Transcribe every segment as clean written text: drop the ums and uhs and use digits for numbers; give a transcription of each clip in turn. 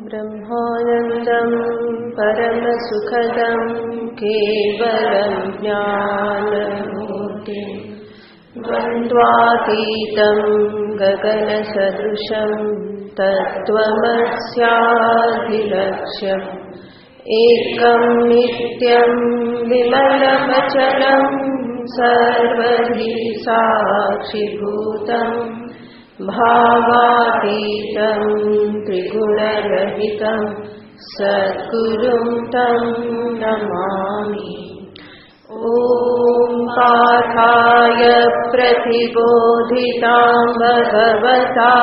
ब्रह्मानन्दं परमसुखदं केवलं ज्ञानमूर्तिं द्वन्द्वातीतं गगनसदृशं तत्त्वमस्याधिलक्ष्यम् एकं नित्यं विमलमचलं सर्वधि साक्षिभूतम् भावातीतं त्रिगुणरहितं सद्गुरुं तं नमामि। ॐ पार्थाय प्रतिबोधितां भगवता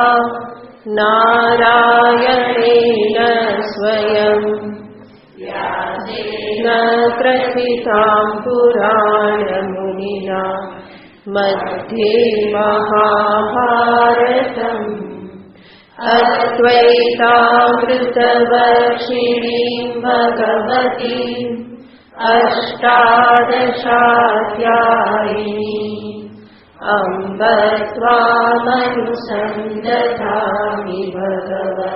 नारायणेन स्वयं व्यासेन ग्रथितां पुराणमुनिना मध्ये महाभारतम् अद्वैतामृतवर्षिणीं भगवतीम् अष्टादशाध्यायिनीम् अम्ब त्वामनुसन्दधामि भगवद्गीते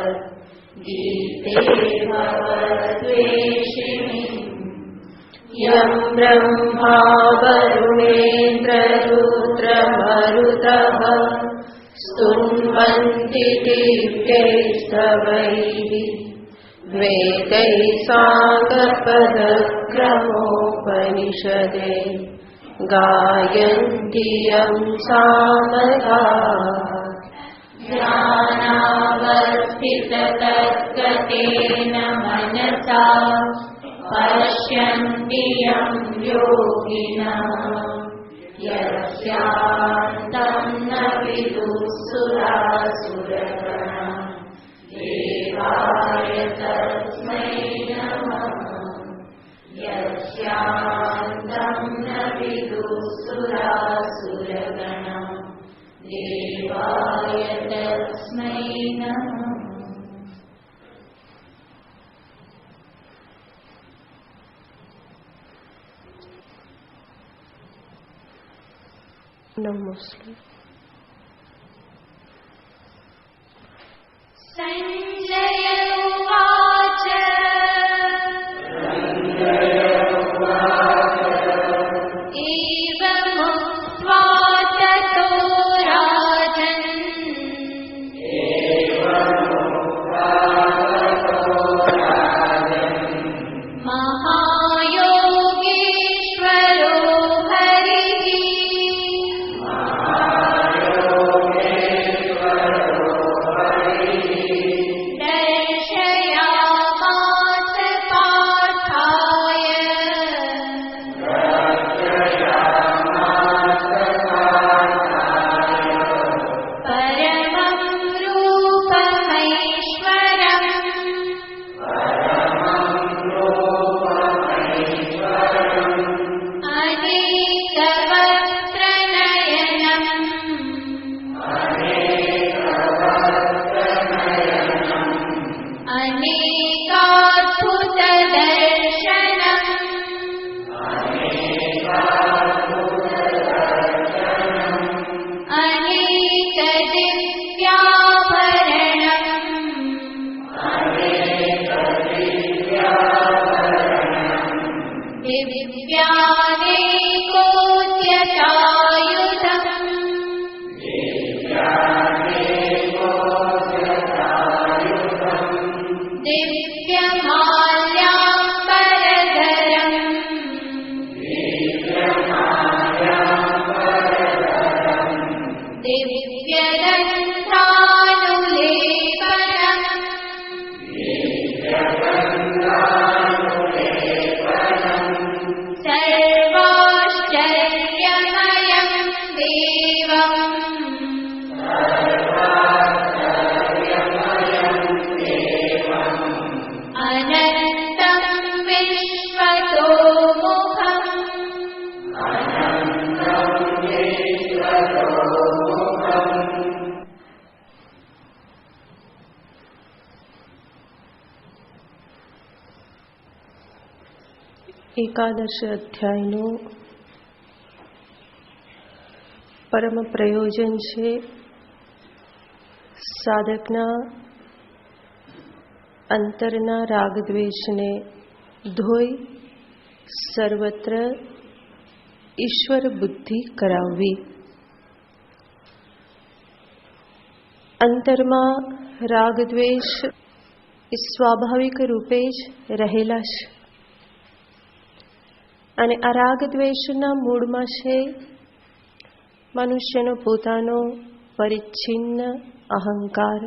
भवद्वेषिणीम् यं ब्रह्मा वरुणेन्द्ररुद्रमरुतः स्तुन्वन्ति दिव्यैस्तवैः वेदैः साङ्गपदक्रमोपनिषदे गायन्ति यं सामगाः ज्ञानावर्तिततद्गतेन मनसा पश्यन्ति यं योगिनः यस्यान्तं न विदुःसुरासुरगणा देवाय तस्मै नमः। यस्यान्तं न विदुःसुरासुरगणा देवाय तस्मै नमः। नमस्ते। संजय उवाच एवमुक्त्वा ततो राजन् महायोगेश्वरो हरिः दर्शयामास पार्थाय परमं रूपमैश्वरम् अनेकवक्त्रनयनम् अनेकाद्भुतदर्शनम् दिव्यानेकोद्यतायुधम् दिव्यमाल्याम्बरधरम् दिव्यदन्तानुलेपनम् सर्वाश्चर्यमयं देवम् अनन्तं विश्वतोमुखम् एकादश अध्यायનું પરમ પ્રયોજન છે સાધકના અંતરના રાગદ્વેષને ધોઈ સર્વત્ર ઈશ્વર બુદ્ધિ કરાવવી. અંતરમાં રાગદ્વેષ એ સ્વાભાવિક રૂપે જ રહેલા છે અને આ રાગદ્વેષના મૂળમાં છે મનુષ્યનો પોતાનો પરિચ્છિન્ન અહંકાર.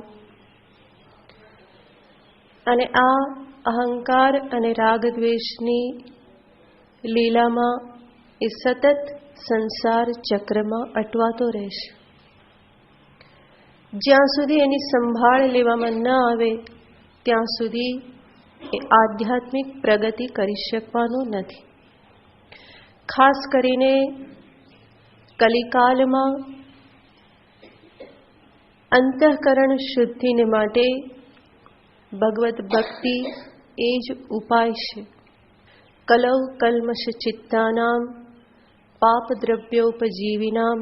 અને આ અહંકાર અને રાગદ્વેષની લીલામાં એ સતત સંસાર ચક્રમાં અટવાતો રહેશે. જ્યાં સુધી એની સંભાળ લેવામાં ન આવે ત્યાં સુધી એ આધ્યાત્મિક પ્રગતિ કરી શકવાનો નથી. ખાસ કરીને કલિકાલમાં અંતઃકરણ શુદ્ધિને માટે ભગવત ભક્તિ એ જ ઉપાય છે. કલૌ કલ્મષ ચિત્તાનામ પાપ દ્રવ્યોપજીવિનામ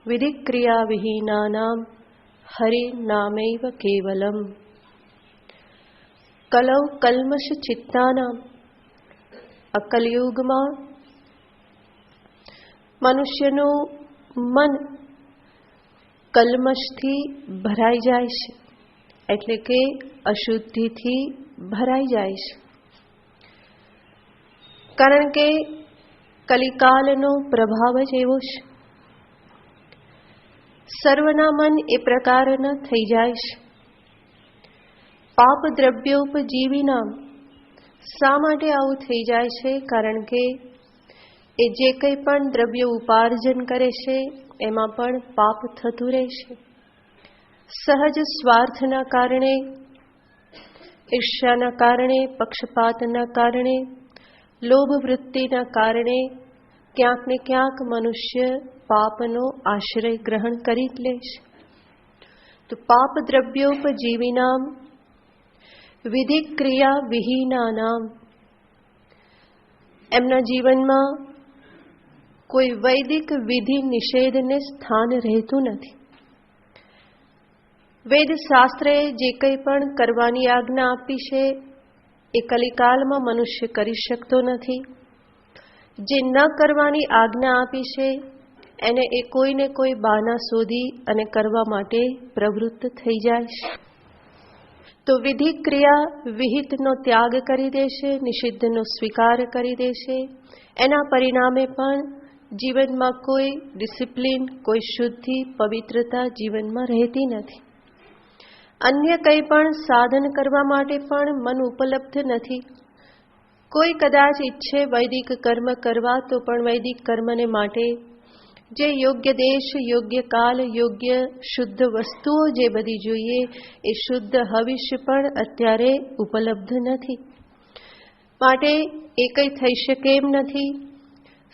વિધિક્રિયા વિહીનાનામ હરિ નામૈવ કેવલમ. કલૌ કલ્મષ ચિત્તાનામ, આ કલયુગમાં મનુષ્યનું મન કલ્મષથી ભરાઈ જાય છે, એટલે કે અશુદ્ધિથી ભરાઈ જાય છે. કારણ કે કલિકાલનો પ્રભાવ જ એવો છે. સર્વના મન એ પ્રકારના થઈ જાય છે. પાપ દ્રવ્યોપજીવિનામ, શા માટે આવું થઈ જાય છે? કારણ કે એ જે કંઈ પણ દ્રવ્ય ઉપાર્જન કરે છે એમાં પણ પાપ થતું રહે છે. સહજ સ્વાર્થના કારણે, ઈર્ષ્યાના કારણે, પક્ષપાતના કારણે, લોભ વૃત્તિના કારણે ક્યાંક ને ક્યાંક મનુષ્ય પાપનો આશ્રય ગ્રહણ કરી જ લે છે. તો પાપ દ્રવ્યોપજીવિનામ વિધિક્રિયા વિહીનાનામ, એમના જીવનમાં કોઈ વૈદિક વિધિ નિષેધને સ્થાન રહેતું નથી. વેદ શાસ્ત્રએ જે કંઈ પણ કરવાની આજ્ઞા આપી છે એ કલિકાલમાં મનુષ્ય કરી શકતો નથી. જે ન કરવાની આજ્ઞા આપી છે એને એ કોઈને કોઈ બહાના શોધી અને કરવા માટે પ્રવૃત્ત થઈ જાય છે. તો વિધિ ક્રિયા વિહિતનો ત્યાગ કરી દેશે, નિષિદ્ધનો સ્વીકાર કરી દેશે. એના પરિણામે પણ જીવનમાં કોઈ ડિસિપ્લિન, કોઈ શુદ્ધિ, પવિત્રતા જીવનમાં રહેતી નથી. અન્ય કંઈ પણ સાધન કરવા માટે પણ મન ઉપલબ્ધ નથી. કોઈ કદાચ ઈચ્છે વૈદિક કર્મ કરવા તો પણ વૈદિક કર્મને માટે જે યોગ્ય દેશ, યોગ્ય કાલ, યોગ્ય શુદ્ધ વસ્તુઓ જે બધી જોઈએ એ શુદ્ધ હવિષ્ય પણ અત્યારે ઉપલબ્ધ નથી. માટે એ કંઈ થઈ શકે એમ નથી.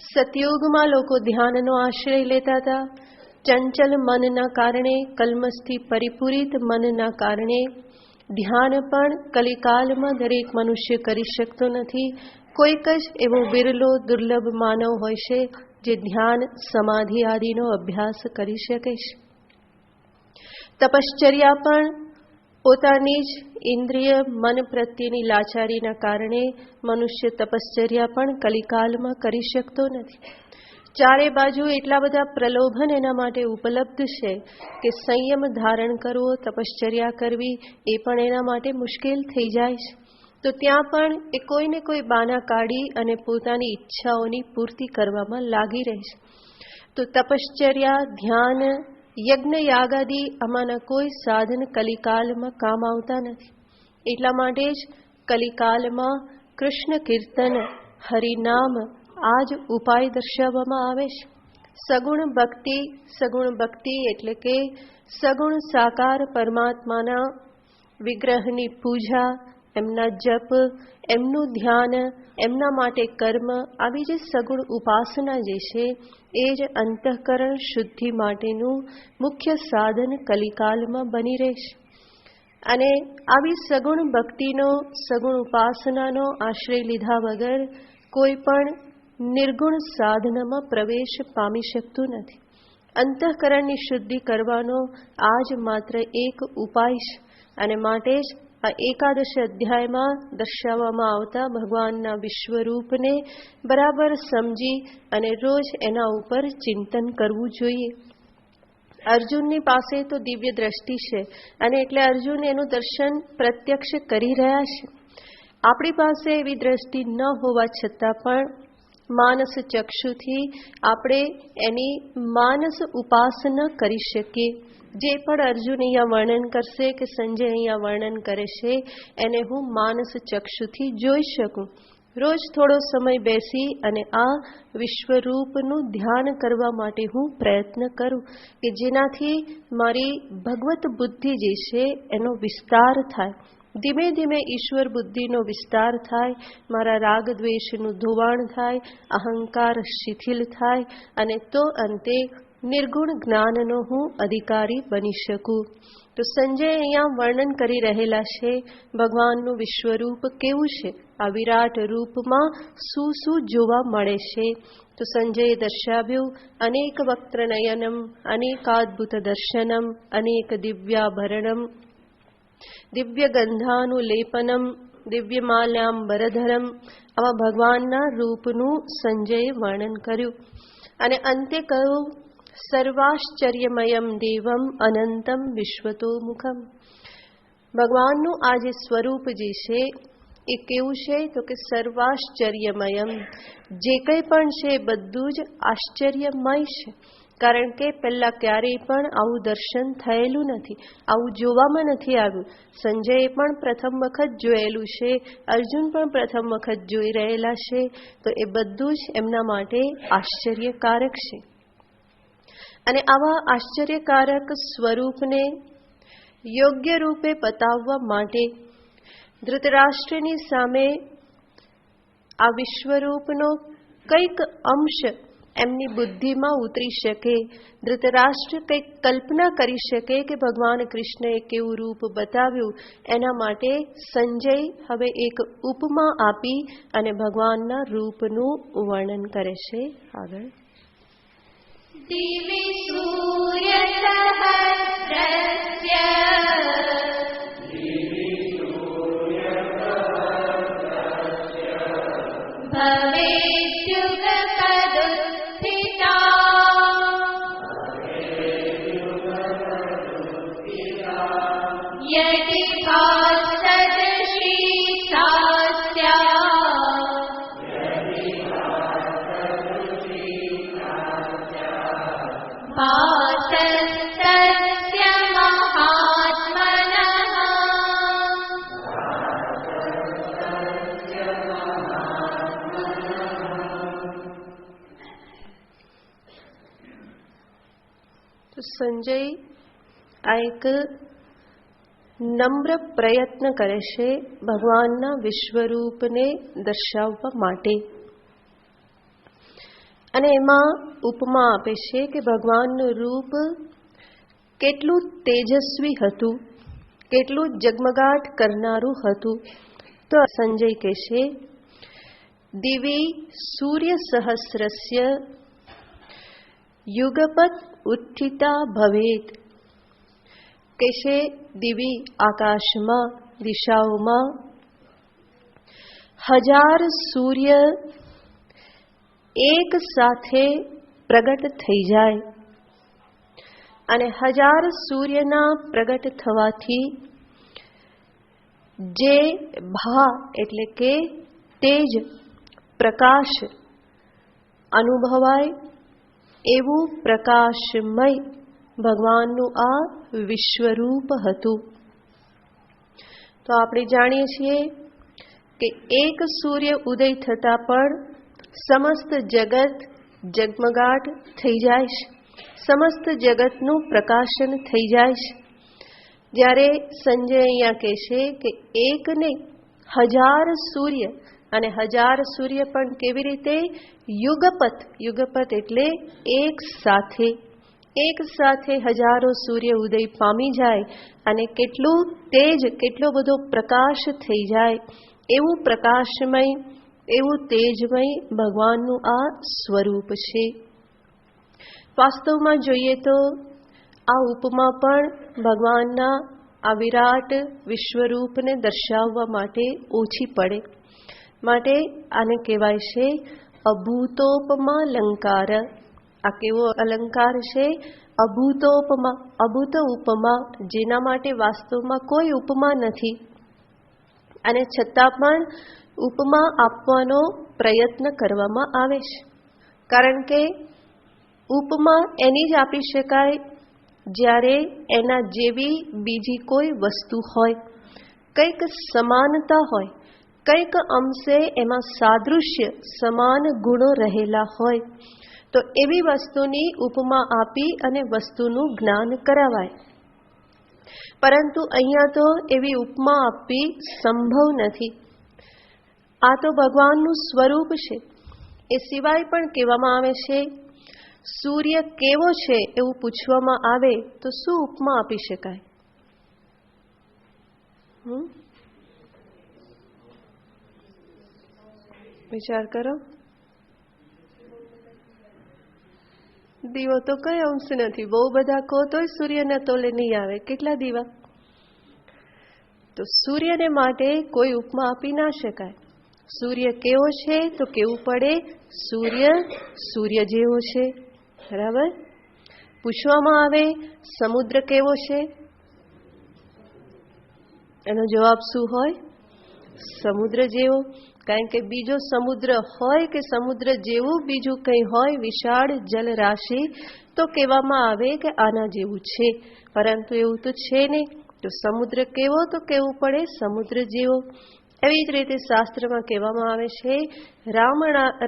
સતયુગમાં લોકો ધ્યાનનો આશ્રય લેતા હતા. ચંચલ મનના કારણે, કલ્મષથી પરિપૂરિત મનના કારણે ધ્યાન પણ કલિકાલમાં દરેક મનુષ્ય કરી શકતો નથી. કોઈક જ એવો બિરલો દુર્લભ માનવ હોય છે જે ધ્યાન, સમાધિ આદિનો અભ્યાસ કરી શકે છે. તપશ્ચર્યા પણ પોતાની જ ઇન્દ્રિય મન પ્રત્યેની લાચારીના કારણે મનુષ્ય તપશ્ચર્યા પણ કલિકાલમાં કરી શકતો નથી. ચારે બાજુ એટલા બધા પ્રલોભન એના માટે ઉપલબ્ધ છે કે સંયમ ધારણ કરવો, તપશ્ચર્યા કરવી એ પણ એના માટે મુશ્કેલ થઈ જાય છે. તો ત્યાં પણ એ કોઈને કોઈ બાના કાઢી અને પોતાની ઈચ્છાઓની પૂર્તિ કરવામાં લાગી રહે છે. તો તપશ્ચર્યા, ધ્યાન, યજ્ઞ, યાગાદિ આમાંના કોઈ સાધન કલિકાલમાં કામ આવતા નથી. એટલા માટે જ કલિકાલમાં કૃષ્ણ કીર્તન, હરિનામ આ જ ઉપાય દર્શાવવામાં આવે છે. સગુણ ભક્તિ એટલે કે સગુણ સાકાર પરમાત્માના વિગ્રહની પૂજા, એમના જપ, એમનું ધ્યાન, એમના માટે કર્મ, આવી જે સગુણ ઉપાસના જે છે એ જ અંતઃકરણ શુદ્ધિ માટેનું મુખ્ય સાધન કલિકાલમાં બની રહેશે. અને આવી સગુણ ભક્તિનો, સગુણ ઉપાસનાનો આશ્રય લીધા વગર કોઈ પણ નિર્ગુણ સાધનામાં પ્રવેશ પામી શકતું નથી. અંતઃકરણની શુદ્ધિ કરવાનો આ જ માત્ર એક ઉપાય છે. અને માટે જ આ એકાદશ અધ્યાયમાં દર્શાવવામાં આવતા ભગવાનના વિશ્વરૂપને બરાબર સમજી અને રોજ એના ઉપર ચિંતન કરવું જોઈએ. અર્જુનની પાસે તો દિવ્ય દ્રષ્ટિ છે અને એટલે અર્જુન એનું દર્શન પ્રત્યક્ષ કરી રહ્યા છે. આપણી પાસે એવી દ્રષ્ટિ ન હોવા છતાં પણ માનસ ચક્ષુથી આપણે એની માનસ ઉપાસના કરી શકીએ. જે પણ અર્જુન અહીંયા વર્ણન કરશે કે સંજય અહીંયા વર્ણન કરે છે એને હું માનસ ચક્ષુથી જોઈ શકું. રોજ થોડો સમય બેસી અને આ વિશ્વરૂપનું ધ્યાન કરવા માટે હું પ્રયત્ન કરું કે જેનાથી મારી ભગવત બુદ્ધિ જે છે એનો વિસ્તાર થાય. ધીમે ધીમે ઈશ્વર બુદ્ધિનો વિસ્તાર થાય, મારા રાગ દ્વેષનું ધોવાણ થાય, અહંકાર શિથિલ થાય અને તો અંતે નિર્ગુણ જ્ઞાનનો હું અધિકારી બની શકું. તો સંજય અહીંયા વર્ણન કરી રહેલા છે ભગવાનનું વિશ્વરૂપ કેવું છે, આ વિરાટ રૂપમાં શું શું જોવા મળે છે. તો સંજયે દર્શાવ્યું અનેક વક્ત્રનયનમ, અનેકાદ્ભુત દર્શનમ, અનેક દિવ્યાભરણમ, દિવ્ય ગંધાનુલેપનમ, દિવ્ય માલ્યાંબરધરમ. આવા ભગવાનના રૂપનું સંજયે વર્ણન કર્યું અને અંતે કહ્યું સર્વાશ્ચર્યમયમ દેવમ અનંતમ વિશ્વતોમુખમ. ભગવાનનું આ જે સ્વરૂપ જે છે એ કેવું છે તો કે સર્વાશ્ચર્યમયમ, જે કંઈ પણ છે બધું જ આશ્ચર્યમય છે. કારણ કે પહેલા ક્યારેય પણ આવું દર્શન થયેલું નથી, આવું જોવામાં નથી આવ્યું. સંજયે પણ પ્રથમ વખત જોયેલું છે, અર્જુન પણ પ્રથમ વખત જોઈ રહેલા છે. તો એ બધું જ એમના માટે આશ્ચર્યકારક છે. અને આવા આશ્ચર્યકારક સ્વરૂપને યોગ્ય રૂપે બતાવવા માટે ધૃતરાષ્ટ્રની સામે આ વિશ્વરૂપનો કંઈક અંશ એમની બુદ્ધિમાં ઉતરી શકે, ધૃતરાષ્ટ્ર કંઈક કલ્પના કરી શકે કે ભગવાન કૃષ્ણએ કેવું રૂપ બતાવ્યું. એના માટે સંજય હવે એક ઉપમા આપી અને ભગવાનના રૂપનું વર્ણન કરે છે. આગળ દિવિ સૂર્ય સહસ્રસ્ય ભવેત્યુગપદુત્થિતા યદિ ભાસદર્શી સાસ્યા ભાસસ્તસ્ય મહાત્મનઃ. તો સંજય આ એક નમ્ર પ્રયત્ન કરે છે ભગવાનના વિશ્વરૂપને દર્શાવવા માટે અને એમાં ઉપમા આપે છે કે ભગવાનનું રૂપ કેટલું તેજસ્વી હતું, કેટલું જગમગાટ કરનારું હતું. તો સંજય કહે છે દિવિ સૂર્ય સહસ્રસ્ય યુગપત ઉત્થિતા ભવેત. કે છે દિવી આકાશમાં, દિશાઓમાં 1000 સૂર્ય એક સાથે પ્રગટ થઈ જાય અને 1000 સૂર્યના પ્રગટ થવાથી જે ભા એટલે કે તેજ, પ્રકાશ અનુભવાય એવું પ્રકાશમય ભગવાનનું આ વિશ્વરૂપ હતું. તો આપણે જાણીએ છીએ કે એક સૂર્ય ઉદય થતાં પણ સમસ્ત જગત જગમગાટ થઈ જાય છે, સમસ્ત જગતનું પ્રકાશન થઈ જાય છે. જ્યારે સંજય અહીંયા કહે છે કે એક નહીં 1000 સૂર્ય, અને 1000 સૂર્ય પણ કેવી રીતે? યુગપત. યુગપત એટલે એક સાથે 1000 સૂર્ય ઉદય પામી જાય અને કેટલું તેજ, કેટલો બધો પ્રકાશ થઈ જાય. એવું પ્રકાશમય, એવું તેજમય ભગવાનનું આ સ્વરૂપ છે. વાસ્તવમાં જોઈએ તો આ ઉપમા પણ ભગવાનના આ વિરાટ વિશ્વરૂપને દર્શાવવા માટે ઓછી પડે, માટે આને કહેવાય છે અભૂતોપમા અલંકાર. આ કેવો અલંકાર છે? અભૂતોપમા, અભૂત ઉપમા, જેના માટે વાસ્તવમાં કોઈ ઉપમા નથી, અને છતાં પણ ઉપમા આપવાનો પ્રયત્ન કરવામાં આવે છે. કારણ કે ઉપમા એની જ આપી શકાય જ્યારે એના જેવી બીજી કોઈ વસ્તુ હોય, કંઈક સમાનતા હોય, કંઈક અંશે એમાં સાદૃશ્ય, સમાન ગુણો રહેલા હોય, તો એવી વસ્તુની ઉપમા આપી અને વસ્તુનું જ્ઞાન કરાવાય. પરંતુ અહીંયા તો એવી ઉપમા આપવી સંભવ નથી. આ તો ભગવાનનું સ્વરૂપ છે. એ સિવાય પણ કહેવામાં આવે છે, સૂર્ય કેવો છે એવું પૂછવામાં આવે તો શું ઉપમા આપી શકાય? વિચાર કરો. દીવો તો કઈ અંશ નથી, બહુ બધા કહો તોય સૂર્યના તોલે નહીં આવે. કેટલા દીવા? તો સૂર્યને માટે કોઈ ઉપમા આપી ના શકાય. સૂર્ય કેવો છે તો કેવું પડે, સૂર્ય સૂર્ય જેવો છે. બરાબર? પૂછવામાં આવે સમુદ્ર કેવો છે, એનો જવાબ શું હોય? સમુદ્ર જેવો. કારણ કે બીજો સમુદ્ર હોય કે સમુદ્ર જેવું બીજું કંઈ હોય, વિશાળ જલ રાશિ, તો કહેવામાં આવે કે આના જેવું છે, પરંતુ એવું તો છે નહીં. તો સમુદ્ર કેવો તો કેવું પડે સમુદ્ર જેવો. એવી જ રીતે શાસ્ત્રમાં કહેવામાં આવે છે,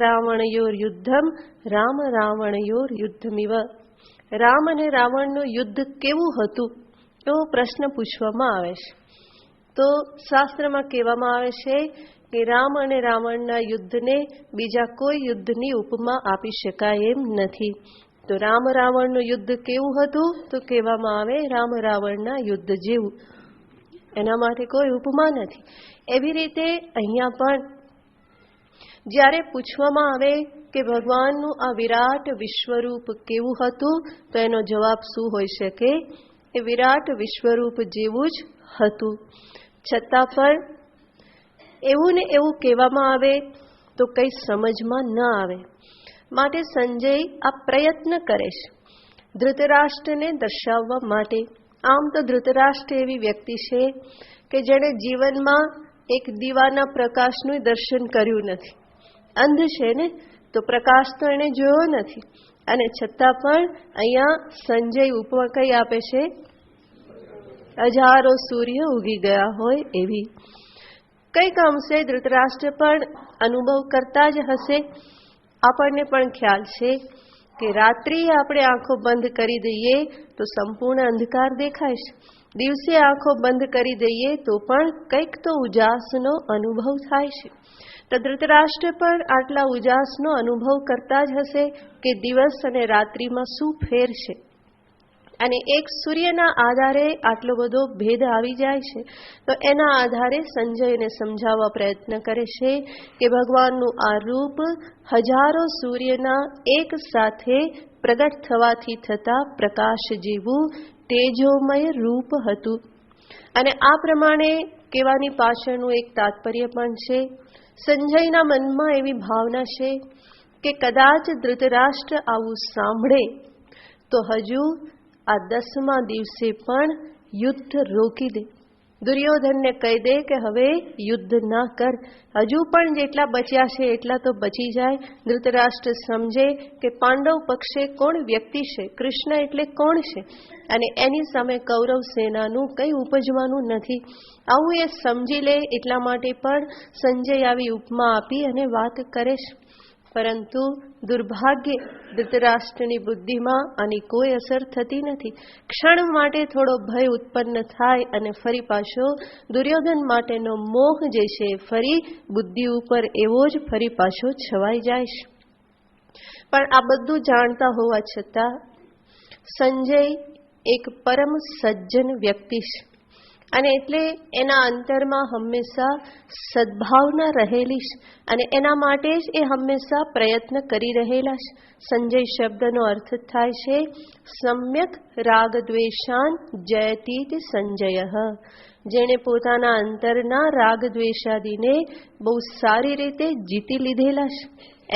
રાવણયોર યુદ્ધમ રામ રાવણયોર યુદ્ધમિવ. રામ અને રાવણનું યુદ્ધ કેવું હતું એવો પ્રશ્ન પૂછવામાં આવે છે. તો શાસ્ત્રમાં કહેવામાં આવે છે કે રામ અને રાવણના યુદ્ધને બીજા કોઈ યુદ્ધની ઉપમા આપી શકાય એમ નથી. તો રામ રાવણનું યુદ્ધ કેવું હતું તો કહેવામાં આવે રામ રાવણના યુદ્ધ જેવું. એના માટે કોઈ ઉપમા નથી. એવી રીતે અહીંયા પણ જ્યારે પૂછવામાં આવે કે ભગવાનનું આ વિરાટ વિશ્વરૂપ કેવું હતું, તો એનો જવાબ શું હોઈ શકે? એ વિરાટ વિશ્વરૂપ જેવું જ હતું. છતાં પણ એવું ને એવું કહેવામાં આવે તો કંઈ સમજમાં ન આવે. માટે સંજય આ પ્રયત્ન કરે છે ધૃતરાષ્ટ્રને દર્શાવવા માટે. આમ તો ધૃતરાષ્ટ્ર એવી વ્યક્તિ છે કે જેણે જીવનમાં એક દીવાના પ્રકાશનું દર્શન કર્યું નથી. અંધ છે ને, તો પ્રકાશ તો એણે જોયો નથી, અને છતાં પણ અહીંયા સંજય ઉપમા કઈ આપે છે? હજારો સૂર્ય ઉગી ગયા હોય એવી. કંઈક અંશે ધૃતરાષ્ટ્ર પણ અનુભવ કરતા જ હશે. આપણને પણ ખ્યાલ છે કે રાત્રિએ આપણે આંખો બંધ કરી દઈએ તો સંપૂર્ણ અંધકાર દેખાય છે. દિવસે આંખો બંધ કરી દઈએ તો પણ કંઈક તો ઉજાસનો અનુભવ થાય છે. તો ધૃતરાષ્ટ્ર પણ આટલા ઉજાસનો અનુભવ કરતા જ હશે કે દિવસ અને રાત્રિમાં શું ફેર છે, અને એક સૂર્યના આધારે આટલો બધો ભેદ આવી જાય છે. તો એના આધારે સંજયને સમજાવવા પ્રયત્ન કરે છે કે ભગવાનનું આ રૂપ હજારો સૂર્યના એક સાથે પ્રગટ થવાથી થતા પ્રકાશ જેવું તેજોમય રૂપ હતું. અને આ પ્રમાણે કહેવાની પાછળનું એક તાત્પર્ય પણ છે. સંજયના મનમાં એવી ભાવના છે કે કદાચ ધૃતરાષ્ટ્ર આવું સાંભળે તો હજુ આ 10મા દિવસે પણ યુદ્ધ રોકી દે. દુર્યોધનને કહી દે કે હવે યુદ્ધ ના કર, હજુ પણ જેટલા બચ્યા છે એટલા તો બચી જાય. ધૃતરાષ્ટ્ર સમજે કે પાંડવ પક્ષે કોણ વ્યક્તિ છે, કૃષ્ણ એટલે કોણ છે, અને એની સામે કૌરવ સેનાનું કંઈ ઉપજવાનું નથી. આવું એ સમજી લે એટલા માટે પણ સંજય આવી ઉપમા આપી અને વાત કરે છે. પરંતુ દુર્ભાગ્ય ધૃતરાષ્ટ્રની બુદ્ધિમાં આની કોઈ અસર થતી નથી. ક્ષણ માટે થોડો ભય ઉત્પન્ન થાય અને ફરી પાછો દુર્યોધન માટેનો મોહ જે છે ફરી બુદ્ધિ ઉપર એવો જ ફરી પાછો છવાઈ જાય છે. પણ આ બધું જાણતા હોવા છતાં સંજય એક પરમ સજ્જન વ્યક્તિ છે. અને એટલે એના અંતરમાં હંમેશા સદ્ભાવના રહેલી છે અને એના માટે જ એ હંમેશા પ્રયત્ન કરી રહેલા છે. સંજય શબ્દનો અર્થ થાય છે સમ્યક રાગ દ્વેષાન જયતીતિ સંજય. જેણે પોતાના અંતરના રાગ દ્વેષાદીને બહુ સારી રીતે જીતી લીધેલા છે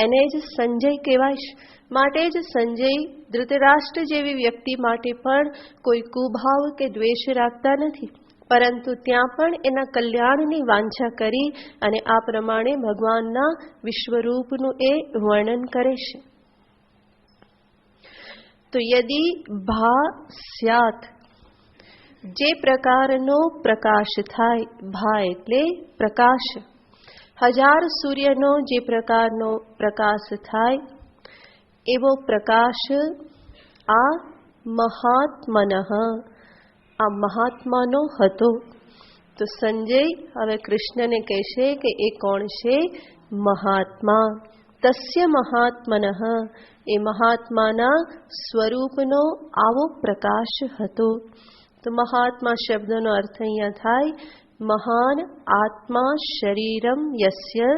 એને જ સંજય કહેવાય છે. માટે જ સંજય ધૃતરાષ્ટ્ર જેવી વ્યક્તિ માટે પણ કોઈ કુભાવ કે દ્વેષ રાખતા નથી, પરંતુ ત્યાં પણ એના કલ્યાણની વાંછા કરી અને આ પ્રમાણે ભગવાનના વિશ્વરૂપનું એ વર્ણન કરે છે. તો યદિ ભા સ્યાત, જે પ્રકારનો પ્રકાશ થાય, ભા એટલે પ્રકાશ, 1000 સૂર્યનો જે પ્રકારનો પ્રકાશ થાય એવો પ્રકાશ આ મહાત્મનઃ, આ મહાત્માનો હતો. તો સંજય હવે કૃષ્ણને કહેશે કે એ કોણ છે? મહાત્મા. તસ્ય મહાત્મનઃ, એ મહાત્માના સ્વરૂપનો આવો પ્રકાશ હતો. તો મહાત્મા શબ્દનો અર્થ અહીંયા થાય મહાન આત્મા શરીરમ યસ્ય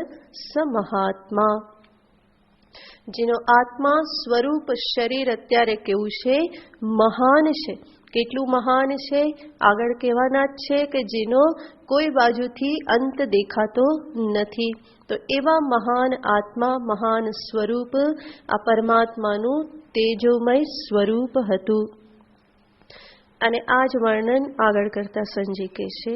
સ મહાત્મા. જેનો આત્મા સ્વરૂપ શરીર અત્યારે કેવું છે? મહાન છે. કેટલું મહાન છે? આગળ કહેવાના જ છે કે જેનો કોઈ બાજુથી અંત દેખાતો નથી. તો એવા મહાન આત્મા, મહાન સ્વરૂપ આ પરમાત્માનું તેજોમય સ્વરૂપ હતું. અને આ જ વર્ણન આગળ કરતા સંજય કહે છે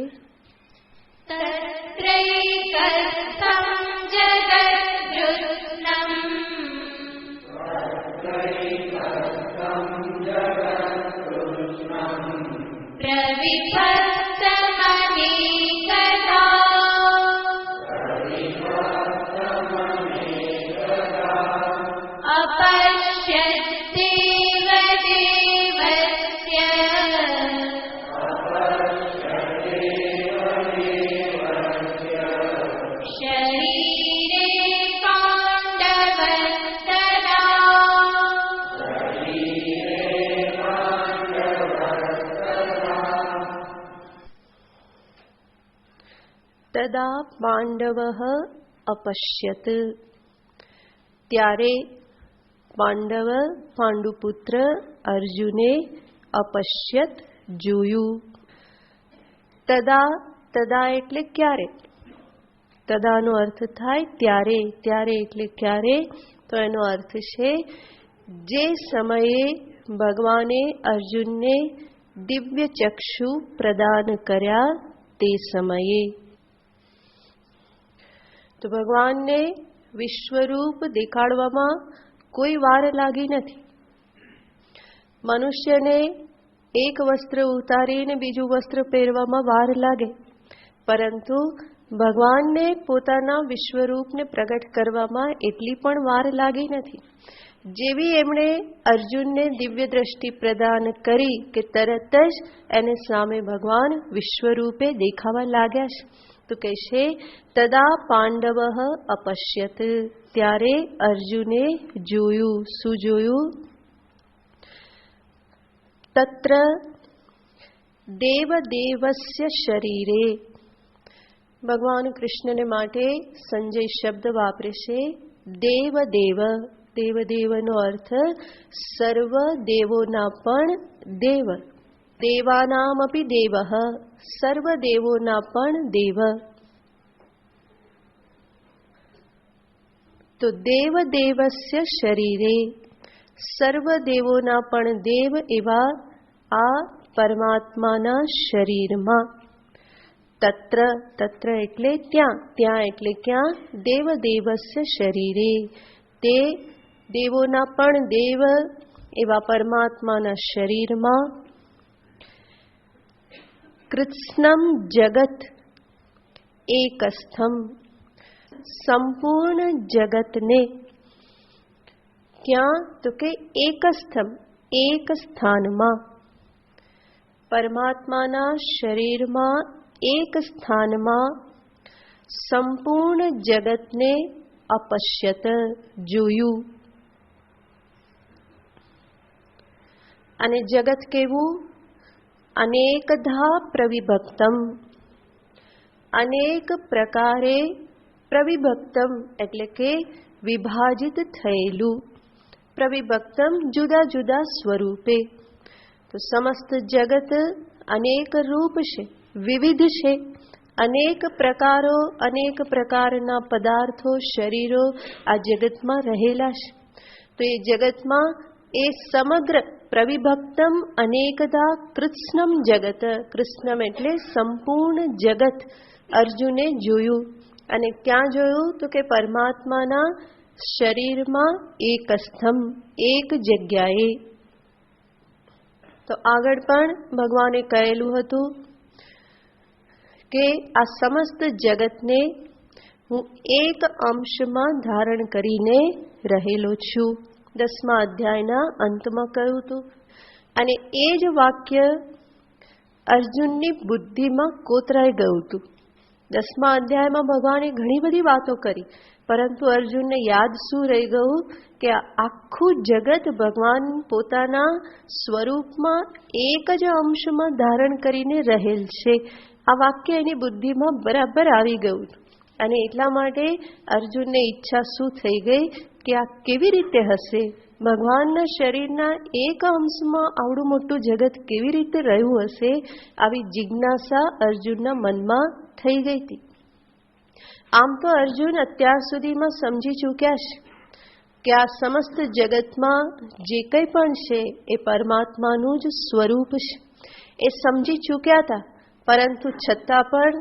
તદા પાંડવઃ અપશ્યત. ત્યારે પાંડવ, પાંડુપુત્ર અર્જુને અપશ્યત જોયું. તદા, તદા એટલે ક્યારે? તદાનો અર્થ થાય ત્યારે. ત્યારે એટલે ક્યારે? તો એનો અર્થ છે જે સમયે ભગવાને અર્જુનને દિવ્ય ચક્ષુ પ્રદાન કર્યા તે સમયે. તો ભગવાનને વિશ્વરૂપ દેખાડવામાં કોઈ વાર લાગી નથી. મનુષ્યને એક વસ્ત્ર ઉતારીને બીજું વસ્ત્ર પહેરવામાં વાર લાગે, પરંતુ ભગવાનને પોતાના વિશ્વરૂપને પ્રગટ કરવામાં એટલી પણ વાર લાગી નથી. જેવી એમણે અર્જુનને દિવ્ય દ્રષ્ટિ પ્રદાન કરી કે તરત જ એને સામે ભગવાન વિશ્વરૂપે દેખાવા લાગ્યા છે. તો કહેશે તદા પાંડવ અપશ્યત. ત્યારે અર્જુને જોયું. શું જોયું? તત્ર દેવદેવસ્ય શરીરે. ભગવાન કૃષ્ણને માટે સંજય શબ્દ વાપરે છે દેવદેવ. દેવદેવનો અર્થ સર્વ દેવોના પણ દેવ. દેવાનામપી દેવઃ, સર્વ દેવોના પણ દેવ. તો દેવદેવસ્ય શરીરે, સર્વ દેવોના પણ દેવ એવા આ પરમાત્માના શરીરમાં. તત્ર, તત્ર એટલે ત્યાં, ત્યાં એટલે ક્યાં? દેવદેવસ્ય શરીરે, તે દેવોના પણ દેવ એવા પરમાત્માના શરીરમાં. કૃત્સ્નમ જગત એકસ્થમ, સંપૂર્ણ જગતને. ક્યાં? તો કે એકસ્થમ, એક સ્થાનમાં. પરમાત્માના શરીરમાં એક સ્થાનમાં સંપૂર્ણ જગતને અપશ્યત જોયું. અને જગત કેવું? અનેકધા પ્રવિભક્તમ, અનેક પ્રકારે પ્રવિભક્તમ એટલે કે વિભાજિત થયેલું, પ્રવિભક્તમ જુદા જુદા સ્વરૂપે. તો સમસ્ત જગત અનેક રૂપ છે, વિવિધ છે, અનેક પ્રકારો, અનેક પ્રકારના પદાર્થો, શરીરો આ જગતમાં રહેલા છે. તો એ જગતમાં એ સમગ્ર પ્રવિભક્તમ અનેકદા કૃત્સ્નમ જગત, કૃષ્ણમ એટલે સંપૂર્ણ જગત અર્જુને જોયું. અને ક્યાં જોયું? તો કે પરમાત્માના શરીરમાં એક સ્તંભ, એક જગ્યાએ. તો આગળ પણ ભગવાને કહેલું હતું કે આ સમસ્ત જગતને હું એક અંશમાં ધારણ કરીને રહેલો છું. 10મા અધ્યાયના અંતમાં કહ્યું હતું. અને એ જ વાક્ય અર્જુનની બુદ્ધિમાં કોતરાઈ ગયું હતું. 10મા અધ્યાયમાં ભગવાને ઘણી બધી વાતો કરી, પરંતુ અર્જુનને યાદ શું રહી ગયું કે આખું જગત ભગવાન પોતાના સ્વરૂપમાં એક જ અંશમાં ધારણ કરીને રહેલ છે. આ વાક્ય એની બુદ્ધિમાં બરાબર આવી ગયું. અને એટલા માટે અર્જુનને ઈચ્છા શું થઈ ગઈ કે આ કેવી રીતે હશે? ભગવાનના શરીરના એક અંશમાં આવડું મોટું જગત કેવી રીતે રહ્યું હશે? આવી જિજ્ઞાસા અર્જુનના મનમાં થઈ ગઈ હતી. આમ તો અર્જુન અત્યાર સુધીમાં સમજી ચૂક્યા છે કે આ સમસ્ત જગતમાં જે કંઈ પણ છે એ પરમાત્માનું જ સ્વરૂપ છે. એ સમજી ચૂક્યા હતા, પરંતુ છતાં પણ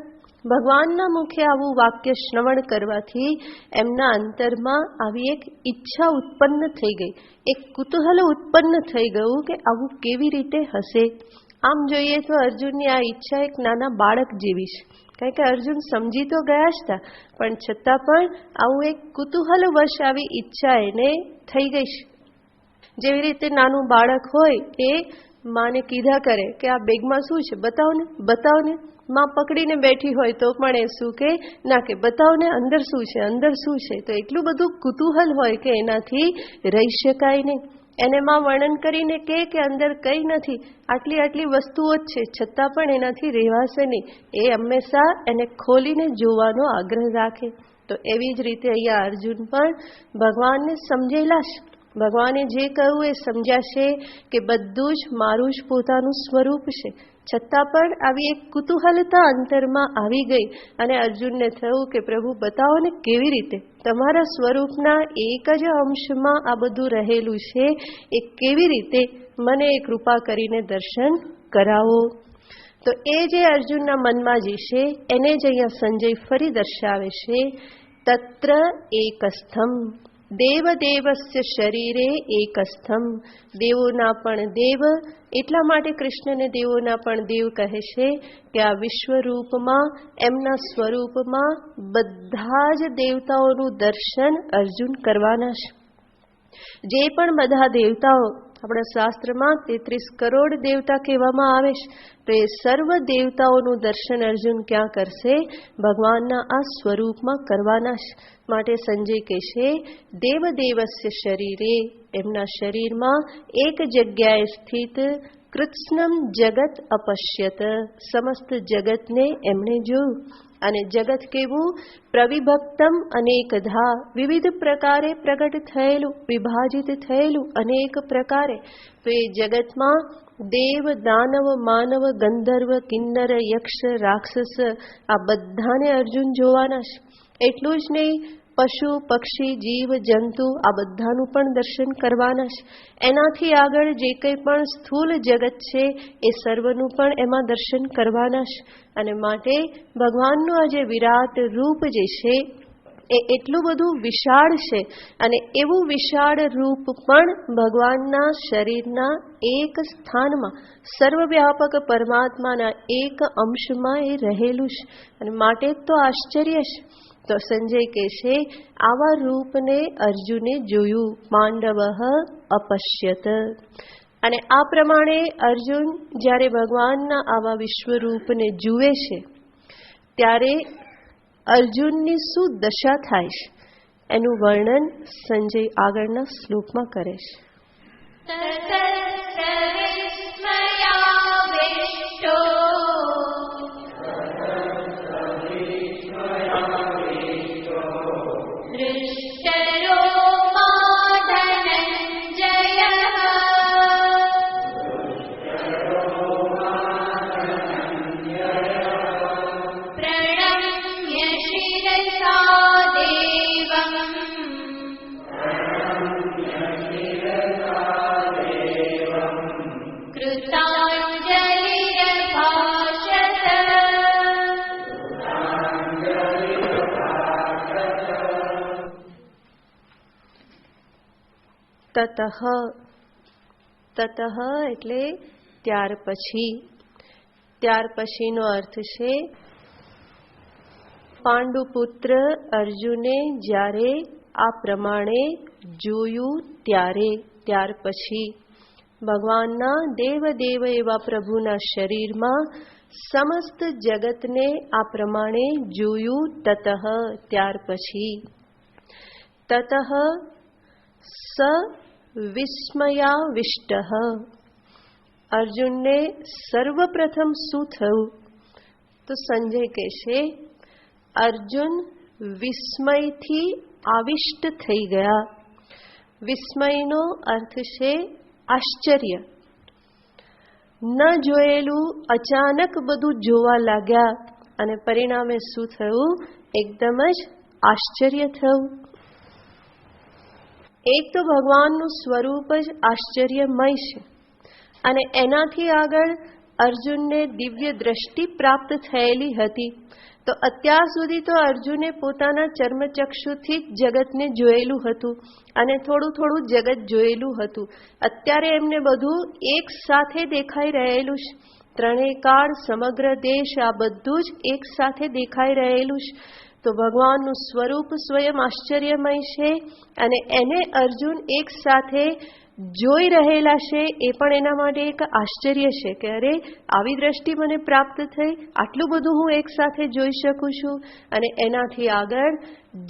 ભગવાનના મુખે આવું વાક્ય શ્રવણ કરવાથી એમના અંતરમાં આવી એક ઈચ્છા ઉત્પન્ન થઈ ગઈ, એક કુતૂહલ ઉત્પન્ન થઈ ગયું કે આવું કેવી રીતે હશે. આમ જોઈએ તો અર્જુનની આ ઈચ્છા એક નાના બાળક જેવી છે, કારણ કે અર્જુન સમજી તો ગયા જ હતા, પણ છતાં પણ આવું એક કુતૂહલવશ આવી ઈચ્છા એને થઈ ગઈ છે. જેવી રીતે નાનું બાળક હોય એ માને કીધા કરે કે આ બેગમાં શું છે, બતાવો ને, બતાવો ને. માં પકડીને બેઠી હોય તો પણ એ શું કે ના, કે બતાવો ને અંદર શું છે, અંદર શું છે. તો એટલું બધું કુતૂહલ હોય કે એનાથી રહી શકાય નહીં. એને માં વર્ણન કરીને કે અંદર કંઈ નથી, આટલી આટલી વસ્તુઓ જ છે, છતાં પણ એનાથી રહેવાશે નહીં. એ હંમેશા એને ખોલીને જોવાનો આગ્રહ રાખે. તો એવી જ રીતે અહીંયા અર્જુન પણ ભગવાનને સમજેલા છે. ભગવાને જે કહ્યું એ સમજ્યા છે કે બધું જ મારું જ પોતાનું સ્વરૂપ છે. છતાં પણ આવી એક કુતૂહલતા અંતરમાં આવી ગઈ અને અર્જુનને થયું કે પ્રભુ બતાવો ને કેવી રીતે તમારા સ્વરૂપના એક જ અંશમાં આ બધું રહેલું છે, એ કેવી રીતે મને એ કૃપા કરીને દર્શન કરાવો. તો એ જે અર્જુનના મનમાં જે છે એને જ અહીંયા સંજય ફરી દર્શાવે છે. તત્ર એકસ્થમ દેવદેવસ્ય શરીરે એકસ્થમ. દેવોના પણ દેવ, એટલા માટે કૃષ્ણને દેવોના પણ દેવ કહે છે કે આ વિશ્વરૂપમાં, એમના સ્વરૂપમાં બધા જ દેવતાઓનું દર્શન અર્જુન કરવાના છે. જે પણ બધા દેવતાઓ, આપણા શાસ્ત્રમાં 33 કરોડ દેવતા કહેવામાં આવે છે, તો એ સર્વ દેવતાઓનું દર્શન અર્જુન ક્યાં કરશે? ભગવાનના આ સ્વરૂપમાં કરવાના છે. માટે સંજય કહેશે દેવદેવસ્ય શરીરે, એમના શરીરમાં એક જગ્યાએ સ્થિત કૃત્સ્નમ જગત અપશ્યત, સમસ્ત જગતને એમણે જોયું. અને જગત કેવું? પ્રવિભક્તમ અનેકધા, વિવિધ પ્રકારે પ્રગટ થયેલું, વિભાજિત થયેલું અનેક પ્રકારે. તો એ જગતમાં દેવ, દાનવ, માનવ, ગંધર્વ, કિન્નર, યક્ષ, રાક્ષસ આ બધાને અર્જુન જોવાના છે. એટલું જ નહીં, પશુ, પક્ષી, જીવ, જંતુ આ બધાનું પણ દર્શન કરવાના છે. એનાથી આગળ જે કંઈ પણ સ્થૂલ જગત છે એ સર્વનું પણ એમાં દર્શન કરવાના છે. અને માટે ભગવાનનું આ જે વિરાટ રૂપ જે છે એ એટલું બધું વિશાળ છે, અને એવું વિશાળ રૂપ પણ ભગવાનના શરીરના એક સ્થાનમાં, સર્વવ્યાપક પરમાત્માના એક અંશમાં એ રહેલું છે. અને માટે તો આશ્ચર્ય છે. તો સંજય કહે છે આવા રૂપને અર્જુને જોયું. પાંડવ અપશ્યત. અને આ પ્રમાણે અર્જુન જ્યારે ભગવાનના આવા વિશ્વરૂપને જુએ છે ત્યારે અર્જુનની શું દશા થાય છે એનું વર્ણન સંજય આગળના શ્લોકમાં કરે છે. તતસ્ત વિસ્મયા વિશ્વ તતઃ, તતઃ એટલે ત્યાર પછી. ત્યાર પછીનો અર્થ છે પાંડુપુત્ર અર્જુને જ્યારે આ પ્રમાણે જોયું ત્યારે, ત્યાર પછી ભગવાનના દેવદેવ એવા પ્રભુના શરીરમાં સમસ્ત જગતને આ પ્રમાણે જોયું. તતઃ ત્યાર પછી. તતઃ સ વિસ્મયાવિષ્ટ, અર્જુનને સર્વપ્રથમ શું થયું? તો સંજય કહેશે અર્જુન વિસ્મયથી આવિષ્ટ થઈ ગયા. વિસ્મયનો અર્થ છે આશ્ચર્ય. ન જોયેલું અચાનક બધું જોવા લાગ્યા અને પરિણામે શું થયું? એકદમ જ આશ્ચર્ય થયું. એક તો ભગવાનનું સ્વરૂપ જ આશ્ચર્યમય છે અને એનાથી આગળ અર્જુનને દિવ્ય દ્રષ્ટિ પ્રાપ્ત થયેલી હતી. તો અત્યાર સુધી તો અર્જુને પોતાના ચર્મચક્ષુથી જ જગતને જોયેલું હતું અને થોડું થોડું જગત જોયેલું હતું. અત્યારે એમને બધું એક સાથે દેખાઈ રહેલું છે. ત્રણેય કાળ, સમગ્ર દેશ, આ બધું જ એક સાથે દેખાઈ રહેલું છે. તો ભગવાનનું સ્વરૂપ સ્વયં આશ્ચર્યમય છે અને એને અર્જુન એક સાથે જોઈ રહેલા છે. એ પણ એના માટે એક આશ્ચર્ય છે કે અરે આવી દ્રષ્ટિ મને પ્રાપ્ત થઈ, આટલું બધું હું એક સાથે જોઈ શકું છું. અને એનાથી આગળ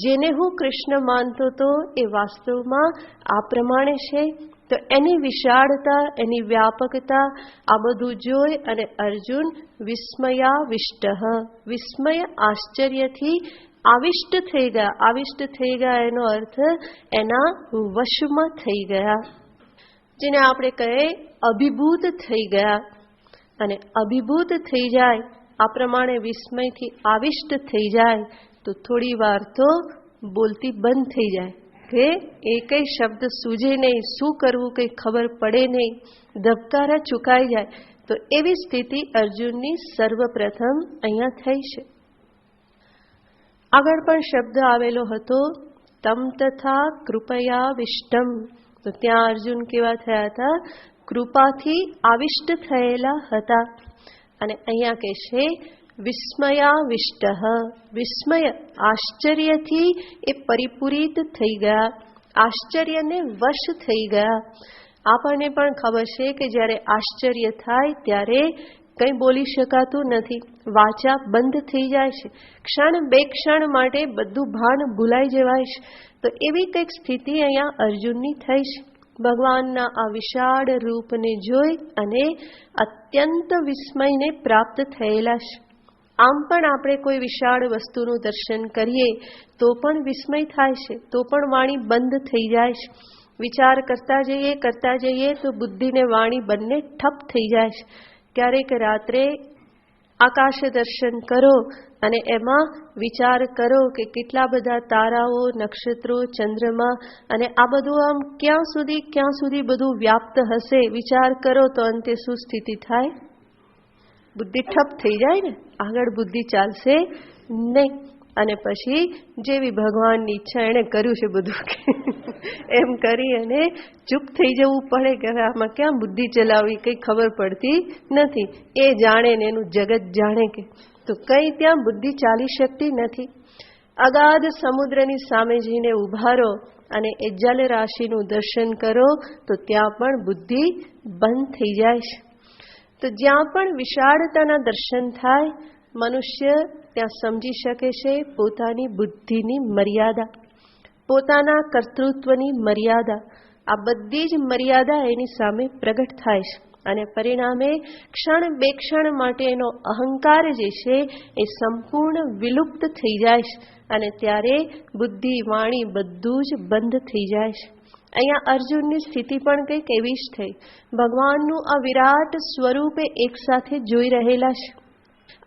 જેને હું કૃષ્ણ માનતો હતો એ વાસ્તવમાં આ પ્રમાણે છે. તો એની વિશાળતા, એની વ્યાપકતા, આ બધું જોઈ અને અર્જુન વિસ્મયાવિષ્ટ, વિસ્મય આશ્ચર્યથી આવિષ્ટ થઈ ગયા. આવિષ્ટ થઈ ગયા એનો અર્થ એના વશમાં થઈ ગયા, જેને આપણે કહીએ અભિભૂત થઈ ગયા. અને અભિભૂત થઈ જાય, આ પ્રમાણે વિસ્મયથી આવિષ્ટ થઈ જાય તો થોડી વાર તો બોલતી બંધ થઈ જાય કે એ કઈ શબ્દ સૂજે નહીં, શું કરવું કંઈ ખબર પડે નહીં, ધબકારા ચુકાઈ જાય. તો એવી સ્થિતિ અર્જુનની સર્વપ્રથમ અહીંયા થઈ છે. આગળ પણ શબ્દ આવેલો હતો તમ તથા કૃપયાવિષ્ટમ. તો ત્યાં અર્જુન કેવા થયા હતા? કૃપાથી આવિષ્ટ થયેલા હતા. અને અહીંયા કહે છે વિસ્મયાવિષ્ટ, વિસ્મય આશ્ચર્યથી એ પરિપૂરિત થઈ ગયા, આશ્ચર્યને વશ થઈ ગયા. આપણને પણ ખબર છે કે જ્યારે આશ્ચર્ય થાય ત્યારે કંઈ બોલી શકાતું નથી, વાચા બંધ થઈ જાય છે. ક્ષણ બે ક્ષણ માટે બધું ભાન ભૂલાઈ જવાય છે. તો એવી કંઈક સ્થિતિ અહીંયા અર્જુનની થઈ છે. ભગવાનના આ વિશાળ રૂપને જોઈ અને અત્યંત વિસ્મયને પ્રાપ્ત થયેલા છે. આમ પણ આપણે કોઈ વિશાળ વસ્તુનું દર્શન કરીએ તો પણ વિસ્મય થાય છે, તો પણ વાણી બંધ થઈ જાય છે. વિચાર કરતા જઈએ તો બુદ્ધિ ને વાણી બંને ઠપ થઈ જાય છે. ક્યારેક રાત્રે આકાશ દર્શન કરો અને એમાં વિચાર કરો કે કેટલા બધા તારાઓ, નક્ષત્રો, ચંદ્રમા અને આ બધું આમ ક્યાં સુધી બધું વ્યાપ્ત હશે. વિચાર કરો તો અંતે શું સ્થિતિ થાય? બુદ્ધિ ઠપ થઈ જાય ને, આગળ બુદ્ધિ ચાલશે નહીં. અને પછી જેવી ભગવાનની ઈચ્છા એણે કર્યું છે બધું એમ કરી અને ચૂપ થઈ જવું પડે કે હવે આમાં ક્યાં બુદ્ધિ ચલાવવી, કંઈ ખબર પડતી નથી. એ જાણે ને એનું જગત જાણે કે તો કંઈ ત્યાં બુદ્ધિ ચાલી શકતી નથી. અગાધ સમુદ્રની સામે જઈને ઉભા રહો અને એ જલ રાશિનું દર્શન કરો તો ત્યાં પણ બુદ્ધિ બંધ થઈ જાય છે. તો જ્યાં પણ વિશાળતાના દર્શન થાય મનુષ્ય ત્યાં સમજી શકે છે પોતાની બુદ્ધિની મર્યાદા, પોતાના કર્તૃત્વની મર્યાદા. આ બધી જ મર્યાદા એની સામે પ્રગટ થાય છે અને પરિણામે ક્ષણ બે ક્ષણ માટે એનો અહંકાર જે છે એ સંપૂર્ણ વિલુપ્ત થઈ જાય છે અને ત્યારે બુદ્ધિ, વાણી બધું જ બંધ થઈ જાય છે. અહીંયા અર્જુનની સ્થિતિ પણ કંઈક એવી જ થઈ. ભગવાનનું આ વિરાટ સ્વરૂપે એક સાથે જોઈ રહેલા છે.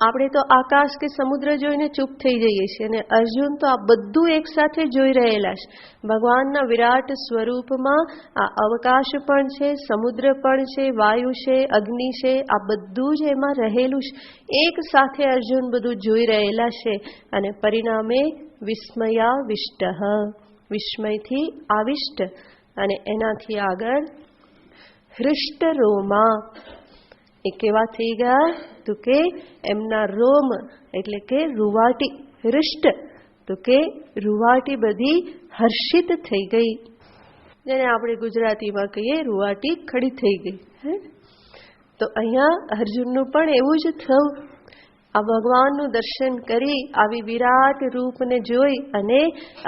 આપણે તો આકાશ કે સમુદ્ર જોઈને ચૂપ થઈ જઈએ છીએ અને અર્જુન તો આ બધું એક સાથે જોઈ રહેલા છે. ભગવાનના વિરાટ સ્વરૂપમાં આ અવકાશ પણ છે, સમુદ્ર પણ છે, વાયુ છે, અગ્નિ છે, આ બધું જ એમાં રહેલું છે. એક સાથે અર્જુન બધું જોઈ રહેલા છે અને પરિણામે વિસ્મયાવિષ્ટ, વિસ્મયથી આવિષ્ટ. અને એનાથી આગળ હૃષ્ટ રોમા. એ કેવા થઈ ગયા તો કે એમના રોમ એટલે કે રૂવાટી. હૃષ્ટ તો કે રૂવાટી બધી હર્ષિત થઈ ગઈ, જેને આપણે ગુજરાતીમાં કહીએ રૂવાટી ખડી થઈ ગઈ. તો અહીંયા અર્જુનનું પણ એવું જ થયું. આ ભગવાનનું દર્શન કરી આવી વિરાટ રૂપને જોઈ અને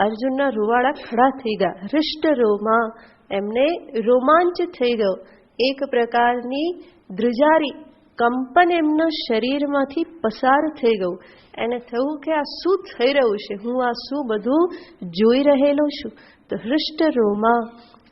અર્જુનના રૂવાડા ખડા થઈ ગયા. હૃષ્ટ રોમા, એમને રોમાંચ થઈ ગયો. એક પ્રકારની ધ્રુજારી કંપન એમના શરીરમાંથી પસાર થઈ ગયું. એને થયું કે આ શું થઈ રહ્યું છે, હું આ શું બધું જોઈ રહેલો છું. તો હૃષ્ટ રોમા,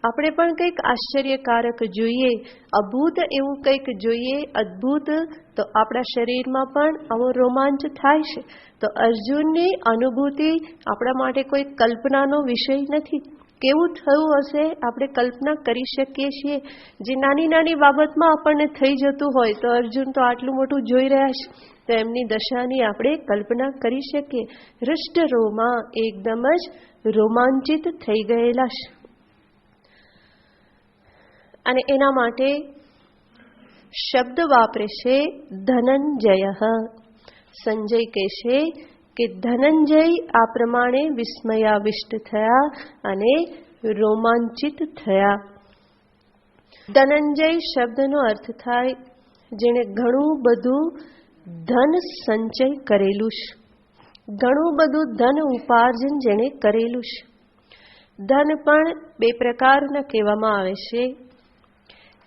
આપણે પણ કંઈક આશ્ચર્યકારક જોઈએ, અદ્ભુત એવું કંઈક જોઈએ, અદ્ભુત, તો આપણા શરીરમાં પણ આવો રોમાંચ થાય છે. તો અર્જુનની અનુભૂતિ આપણા માટે કોઈ કલ્પનાનો વિષય નથી. કેવું થયું હશે આપણે કલ્પના કરી શકીએ છીએ. જે નાની નાની બાબતમાં આપણને થઈ જતું હોય, તો અર્જુન તો આટલું મોટું જોઈ રહ્યા છે, તો એમની દશાની આપણે કલ્પના કરી શકીએ. હૃષ્ટ રોમા, એકદમ જ રોમાંચિત થઈ ગયેલા છે. અને એના માટે શબ્દ વાપરે છે ધનંજય. સંજય કહેશે કે ધનંજય આ પ્રમાણે વિસ્મયાવિષ્ટ થયા અને રોમાંચિત થયા. ધનંજય શબ્દનો અર્થ થાય જેણે ઘણું બધું ધન સંચય કરેલું છે, ઘણું બધું ધન ઉપાર્જન જેણે કરેલું છે. ધન પણ બે પ્રકારના કહેવામાં આવે છે.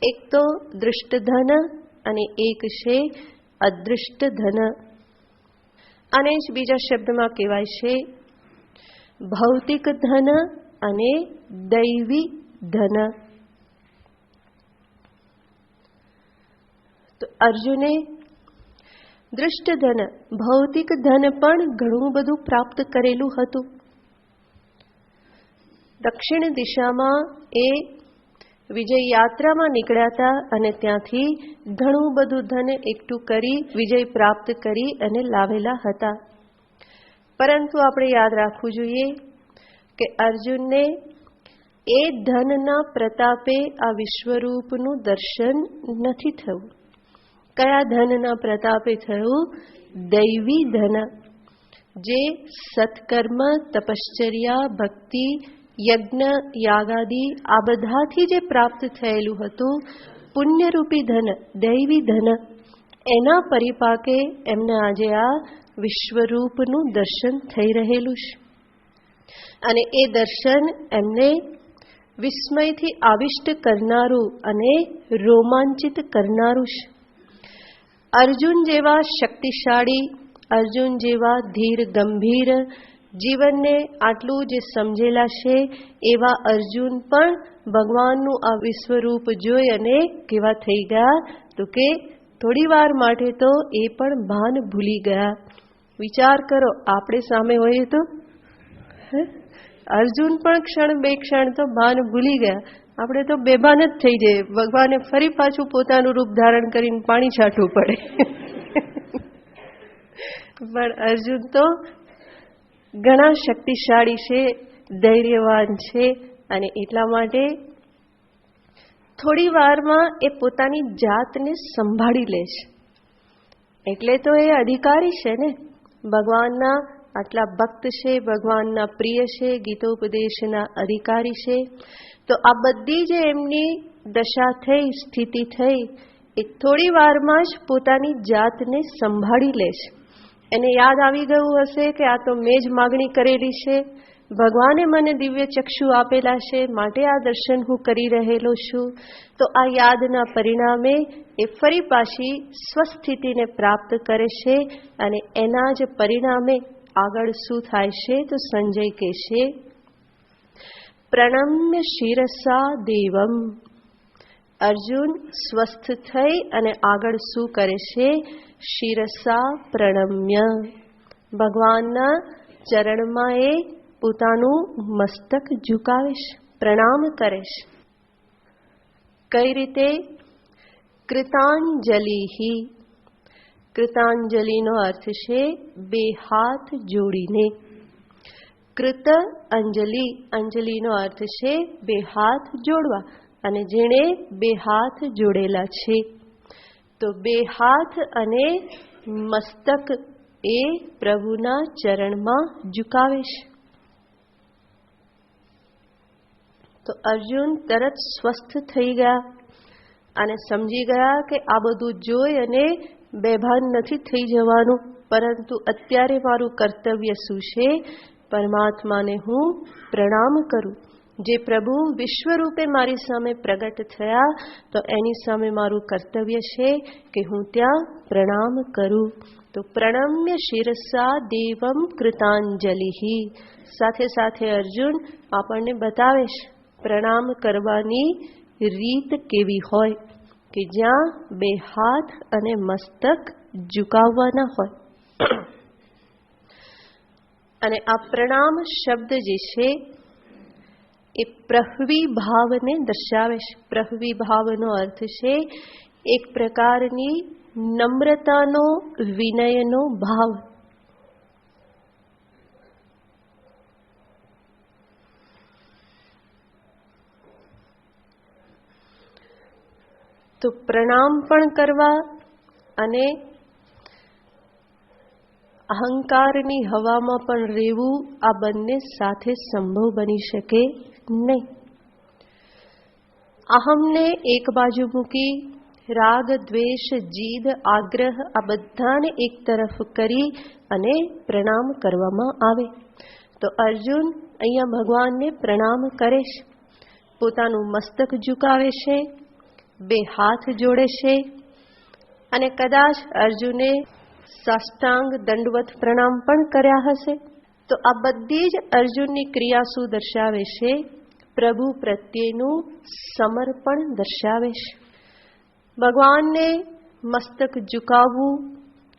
એક તો દૃષ્ટ ધન અને એક છે અદૃષ્ટ ધન. અને જ બીજા શબ્દમાં કહેવાય છે ભૌતિક ધન અને દૈવી ધન. તો અર્જુને દૃષ્ટ ધન, ભૌતિક ધન પણ ઘણું બધું પ્રાપ્ત કરેલું હતું. દક્ષિણ દિશામાં એ વિજય યાત્રામાં નીકળ્યા હતા અને ત્યાંથી ઘણું બધું ધન એકઠું કરી વિજય પ્રાપ્ત કરી અને લાવેલા હતા. પરંતુ આપણે યાદ રાખવું જોઈએ કે અર્જુનને એ ધનના પ્રતાપે આ વિશ્વરૂપનું દર્શન નથી થયું. કયા ધનના પ્રતાપે થયું? દૈવી ધન, જે સત્કર્મ, તપશ્ચર્યા, ભક્તિ, યજ્ઞ, યાગાદી આ બધાથી જે પ્રાપ્ત થયેલું હતું, પુણ્યરૂપી ધન, દૈવી ધન, એના પરિપાકે એમને આજે આ વિશ્વરૂપનું દર્શન થઈ રહેલું છે. અને એ દર્શન એમને વિસ્મયથી આવિષ્ટ કરનારું અને રોમાંચિત કરનારું છે. અર્જુન જેવા શક્તિશાળી, અર્જુન જેવા ધીર ગંભીર, જીવનને આટલું જે સમજેલા છે એવા અર્જુન પણ ભગવાનનું આ વિશ્વરૂપ જોઈ અને કેવા થઈ ગયા તો કે થોડી વાર માટે તો એ પણ ભાન ભૂલી ગયા. વિચાર કરો, આપણે સામે હોઈએ તો અર્જુન પણ ક્ષણ બે ક્ષણ તો ભાન ભૂલી ગયા. આપણે તો બેભાન જ થઈ જઈએ. ભગવાને ફરી પાછું પોતાનું રૂપ ધારણ કરીને પાણી છાંટવું પડે. પણ અર્જુન તો ઘણા શક્તિશાળી છે, ધૈર્યવાન છે, અને એટલા માટે થોડી વારમાં એ પોતાની જાતને સંભાળી લે છે. એટલે તો એ અધિકારી છે ને, ભગવાનના આટલા ભક્ત છે, ભગવાનના પ્રિય છે, ગીતોપદેશના અધિકારી છે. તો આ બધી જે એમની દશા થઈ, સ્થિતિ થઈ, એ થોડી વારમાં જ પોતાની જાતને સંભાળી લે છે. એને યાદ આવી ગયું હશે કે આ તો મેં જ માગણી કરેલી છે, ભગવાને મને દિવ્ય ચક્ષુ આપેલા છે, માટે આ દર્શન હું કરી રહેલો છું. તો આ યાદના પરિણામે એ ફરી પાછી સ્વસ્થિતિને પ્રાપ્ત કરે છે. અને એના જ પરિણામે આગળ શું થાય છે તો સંજય કહેશે પ્રણમ્ય શિરસા દેવમ. અર્જુન સ્વસ્થ થઈ અને આગળ શું કરે છે? શિરસા પ્રણમ્ય, ભગવાનના ચરણમાં એ પોતાનું મસ્તક ઝુકાવે છે, પ્રણામ કરે છે. કઈ રીતે? કૃતાંજલિ. કૃતાંજલિનો અર્થ છે બે હાથ જોડીને. કૃત અંજલિ, અંજલિનો અર્થ છે બે હાથ જોડવા, અને જેણે બે હાથ જોડેલા છે. તો બે હાથ અને મસ્તક એ પ્રભુના ચરણમાં ઝુકાવે છે. તો અર્જુન તરત સ્વસ્થ થઈ ગયા અને સમજી ગયા કે આ બધું જોઈ અને બેભાન નથી થઈ જવાનું, પરંતુ અત્યારે મારું કર્તવ્ય શું છે? પરમાત્માને હું પ્રણામ કરું. જે પ્રભુ વિશ્વરૂપે મારી સામે પ્રગટ થયા, તો એની સામે મારું કર્તવ્ય છે કે હું ત્યાં પ્રણામ કરું. તો પ્રણમ્ય શિરસા દેવમ કૃતાંજલિ. સાથે સાથે અર્જુન આપણને બતાવે છે પ્રણામ કરવાની રીત કેવી હોય, કે જ્યાં બે હાથ અને મસ્તક ઝુકાવવાના હોય. અને આ પ્રણામ શબ્દ જે છે એ પ્રહવી ભાવને દર્શાવે છે. પ્રહવી ભાવનો અર્થ છે એક પ્રકારની નમ્રતાનો, વિનયનો ભાવ. તો પ્રણામ પણ કરવા અને અહંકારની હવામાં પણ રહેવું, આ બંને સાથે સંભવ બની શકે નહીં. અહમને એક બાજુ મૂકી રાગ, દ્વેષ, જીદ, આગ્રહ આ બધાને એક તરફ કરી અને પ્રણામ કરવામાં આવે. તો અર્જુન અહીંયા ભગવાનને પ્રણામ કરે છે, પોતાનું મસ્તક ઝુકાવે છે, બે હાથ જોડે છે, અને કદાચ અર્જુને સાષ્ટાંગ દંડવત પ્રણામ પણ કર્યા હશે. તો આ બધી જ અર્જુનની ક્રિયા શું દર્શાવે છે? પ્રભુ પ્રત્યેનું સમર્પણ દર્શાવે છે. ભગવાનને મસ્તક ઝુકાવવું,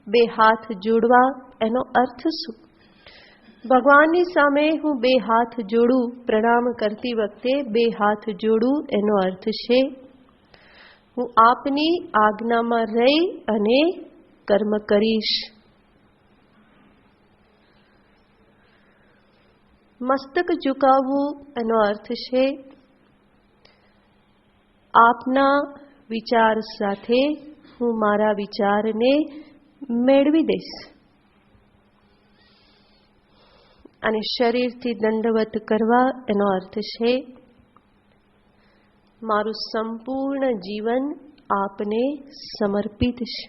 બે હાથ જોડવા, એનો અર્થ શું? ભગવાનની સામે હું બે હાથ જોડું, પ્રણામ કરતી વખતે બે હાથ જોડું, એનો અર્થ છે હું આપની આજ્ઞામાં રહી અને કર્મ કરીશ. મસ્તક ઝુકાવવું એનો અર્થ છે આપના વિચાર સાથે હું મારા વિચારને મેળવી દઈશ. અને શરીરથી દંડવત કરવા એનો અર્થ છે મારું સંપૂર્ણ જીવન આપને સમર્પિત છે.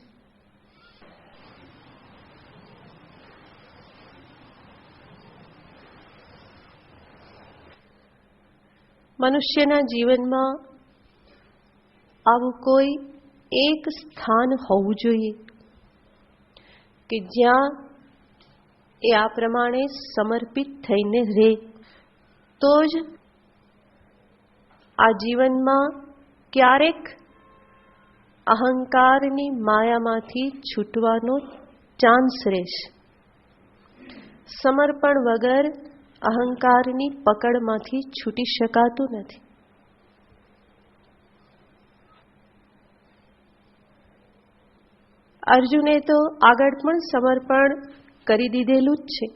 મનુષ્યના જીવનમાં આવું કોઈ એક સ્થાન હોવું જોઈએ કે જ્યાં એ આ પ્રમાણે સમર્પિત થઈને રહે, તો જ આ જીવનમાં ક્યારેક અહંકારની માયામાંથી છૂટવાનો ચાન્સ રહેશે. સમર્પણ વગર અહંકારની પકડમાંથી છૂટી શકાતું નથી. અર્જુને તો આગળ પણ સમર્પણ કરી દીધેલું જ છે.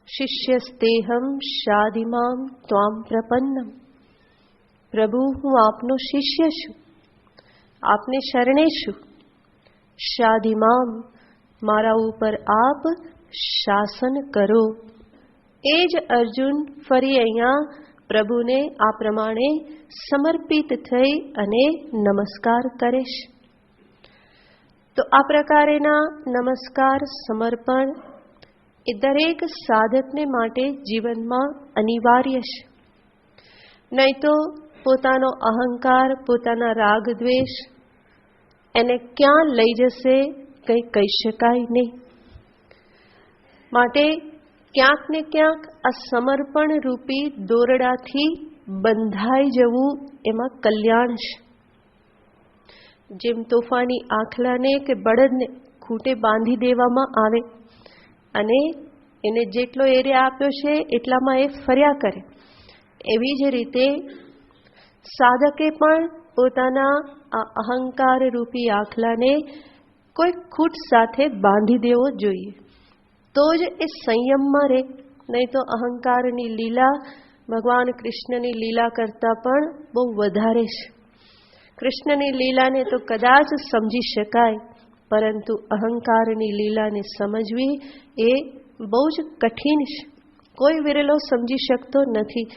શિષ્યસ્તેહમ શાધિમામ ત્વામ પ્રપન્નમ. પ્રભુ, હું આપનો શિષ્ય છું, આપને શરણે છું. શાધિમામ, મારા ઉપર આપ શાસન કરો. એ જ અર્જુન ફરી અહીંયા પ્રભુને આ પ્રમાણે સમર્પિત થઈ અને નમસ્કાર કરે છે. તો આ પ્રકારેના નમસ્કાર, સમર્પણ એ દરેક સાધકને માટે જીવનમાં અનિવાર્ય છે. નહીં તો પોતાનો અહંકાર, પોતાના રાગ દ્વેષ એને ક્યાં લઈ જશે કંઈ કહી શકાય નહીં. માટે ક્યાંક ને ક્યાંક આ સમર્પણ રૂપી દોરડાથી બંધાઈ જવું એમાં કલ્યાણ છે. જેમ તોફાની આખલાને કે બળદને ખૂંટે બાંધી દેવામાં આવે અને એને જેટલો એરિયા આપ્યો છે એટલામાં એ ફર્યા કરે, એવી જ રીતે સાધકે પણ પોતાના આ અહંકાર રૂપી આખલાને કોઈ ખૂટ સાથે બાંધી દેવો જોઈએ, તો જ એ સંયમમાં રહે. નહીં તો અહંકારની લીલા ભગવાન કૃષ્ણની લીલા કરતાં પણ બહુ વધારે છે. કૃષ્ણની લીલાને તો કદાચ સમજી શકાય, પરંતુ અહંકારની લીલાને સમજવી એ બહુ જ કઠિન છે. કોઈ વિરલો સમજી શકતો નથી,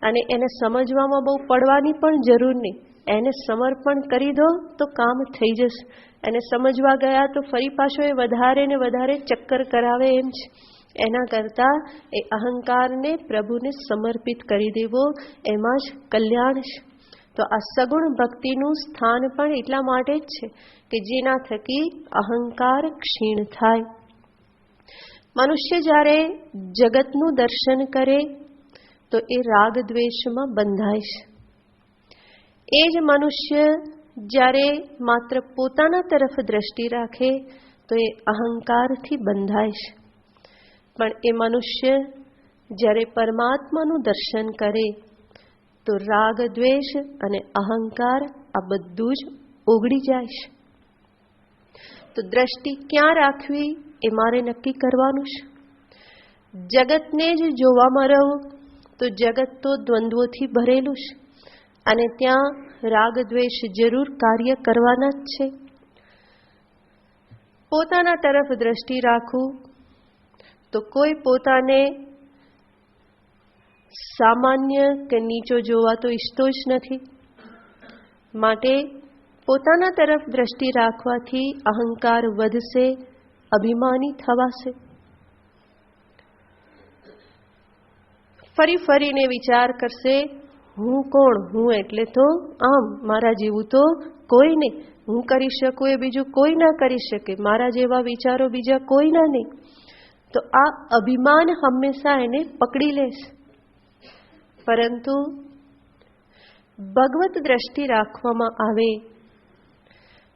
અને એને સમજવામાં બહુ પડવાની પણ જરૂર નહીં. એને સમર્પણ કરી દો તો કામ થઈ જશે. એને સમજવા ગયા તો ફરી પાછો એ વધારે ને વધારે ચક્કર કરાવે એમ છે. એના કરતાં એ અહંકારને પ્રભુને સમર્પિત કરી દેવો એમાં જ કલ્યાણ છે. તો આ સગુણ ભક્તિનું સ્થાન પણ એટલા માટે જ છે કે જેના થકી અહંકાર ક્ષીણ થાય. મનુષ્ય જ્યારે જગતનું દર્શન કરે તો એ રાગ દ્વેષમાં બંધાય છે. એ જ મનુષ્ય જ્યારે માત્ર પોતાના તરફ દ્રષ્ટિ રાખે તો એ અહંકારથી બંધાય છે. પણ એ મનુષ્ય જ્યારે પરમાત્માનું દર્શન કરે તો રાગ દ્વેષ અને અહંકાર આ બધું જ ઓગળી જાય છે. તો દ્રષ્ટિ ક્યાં રાખવી એ મારે નક્કી કરવાનું છે. જગતને જ જોવામાં રહું તો જગત તો દ્વંદ્વોથી ભરેલું છે, અને ત્યાં રાગ દ્વેષ જરૂર કાર્ય કરવાના જ છે. પોતાના તરફ દ્રષ્ટિ રાખું તો કોઈ પોતાને સામાન્ય કે નીચો જોવા તો ઈચ્છતો જ નથી. માટે પોતાના તરફ દ્રષ્ટિ રાખવાથી અહંકાર વધશે, અભિમાની થવાશે. ફરી ફરીને વિચાર કરશે, હું કોણ? હું એટલે તો આમ, મારા જેવું તો કોઈ નહીં. હું કરી શકું એ બીજું કોઈ ના કરી શકે. મારા જેવા વિચારો બીજા કોઈના નહીં. તો આ અભિમાન હંમેશા એને પકડી લેશે. પરંતુ ભગવત દ્રષ્ટિ રાખવામાં આવે,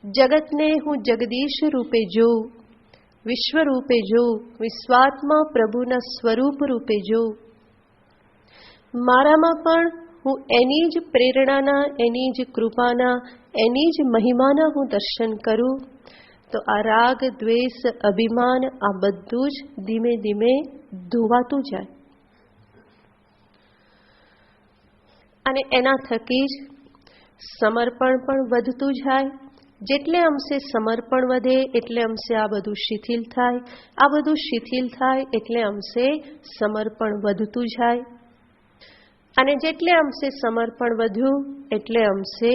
જગતને હું જગદીશ રૂપે જોઉં, વિશ્વ રૂપે જોઉં, વિશ્વાત્મા પ્રભુના સ્વરૂપ રૂપે જોઉં. મારામાં પણ હું એની જ પ્રેરણાના, એની જ કૃપાના, એની જ મહિમાના હું દર્શન કરું, તો આ રાગ દ્વેષ અભિમાન આ બધું જ ધીમે ધીમે ધોવાતું જાય. અને એના થકી જ સમર્પણ પણ વધતું જાય. જેટલે અંશે સમર્પણ વધે એટલે અંશે આ બધું શિથિલ થાય. આ બધું શિથિલ થાય એટલે અંશે સમર્પણ વધતું જાય. અને જેટલે અંશે સમર્પણ વધ્યું એટલે અંશે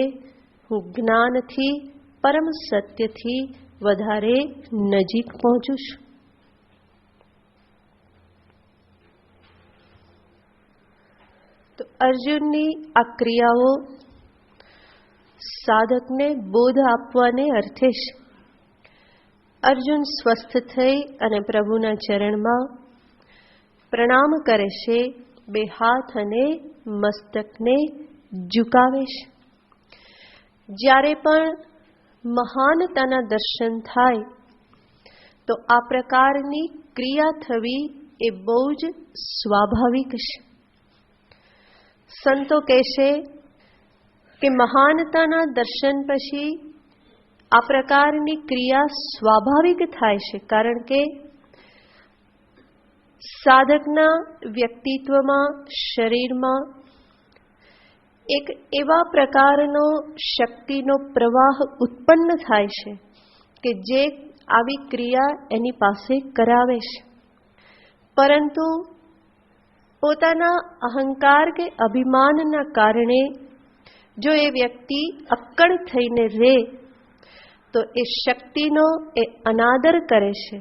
હું જ્ઞાનથી, પરમ સત્યથી વધારે નજીક પહોંચું છું. તો અર્જુનની આ ક્રિયાઓ સાધકને બોધ આપવાને અર્થે છે. અર્જુન સ્વસ્થ થઈ અને પ્રભુના ચરણમાં પ્રણામ કરે છે, બે હાથ અને મસ્તકને ઝુકાવે છે. જ્યારે પણ મહાનતાના દર્શન થાય તો આ પ્રકારની ક્રિયા થવી એ બહુ જ સ્વાભાવિક છે. સંતો કહેશે કે મહાનતાના દર્શન પછી આ પ્રકારની ક્રિયા સ્વાભાવિક થાય છે, કારણ કે સાધકના વ્યક્તિત્વમાં, શરીરમાં એક એવા પ્રકારનો શક્તિનો પ્રવાહ ઉત્પન્ન થાય છે કે જે આવી ક્રિયા એની પાસે કરાવે છે. પરંતુ પોતાના અહંકાર કે અભિમાનના કારણે જો એ વ્યક્તિ અક્કડ થઈને રહે તો એ શક્તિનો એ અનાદર કરે છે,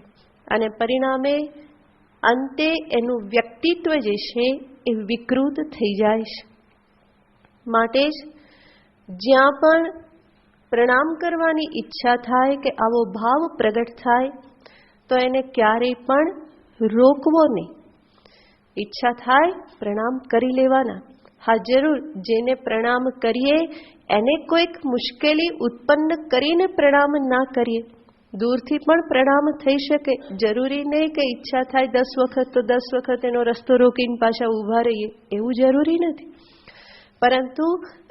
અને પરિણામે અંતે એનું વ્યક્તિત્વ જે છે એ વિકૃત થઈ જાય છે. માટે જ જ્યાં પણ પ્રણામ કરવાની ઈચ્છા થાય કે આવો ભાવ પ્રગટ થાય તો એને ક્યારેય પણ રોકવો નહીં. ઈચ્છા થાય પ્રણામ કરી લેવાના. હા, જરૂર, જેને પ્રણામ કરીએ એને કોઈક મુશ્કેલી ઉત્પન્ન કરીને પ્રણામ ના કરીએ. દૂરથી પણ પ્રણામ થઈ શકે. જરૂરી નહીં કે ઈચ્છા થાય 10 વખત તો 10 વખત એનો રસ્તો રોકીને પાછા ઊભા રહીએ, એવું જરૂરી નથી. પરંતુ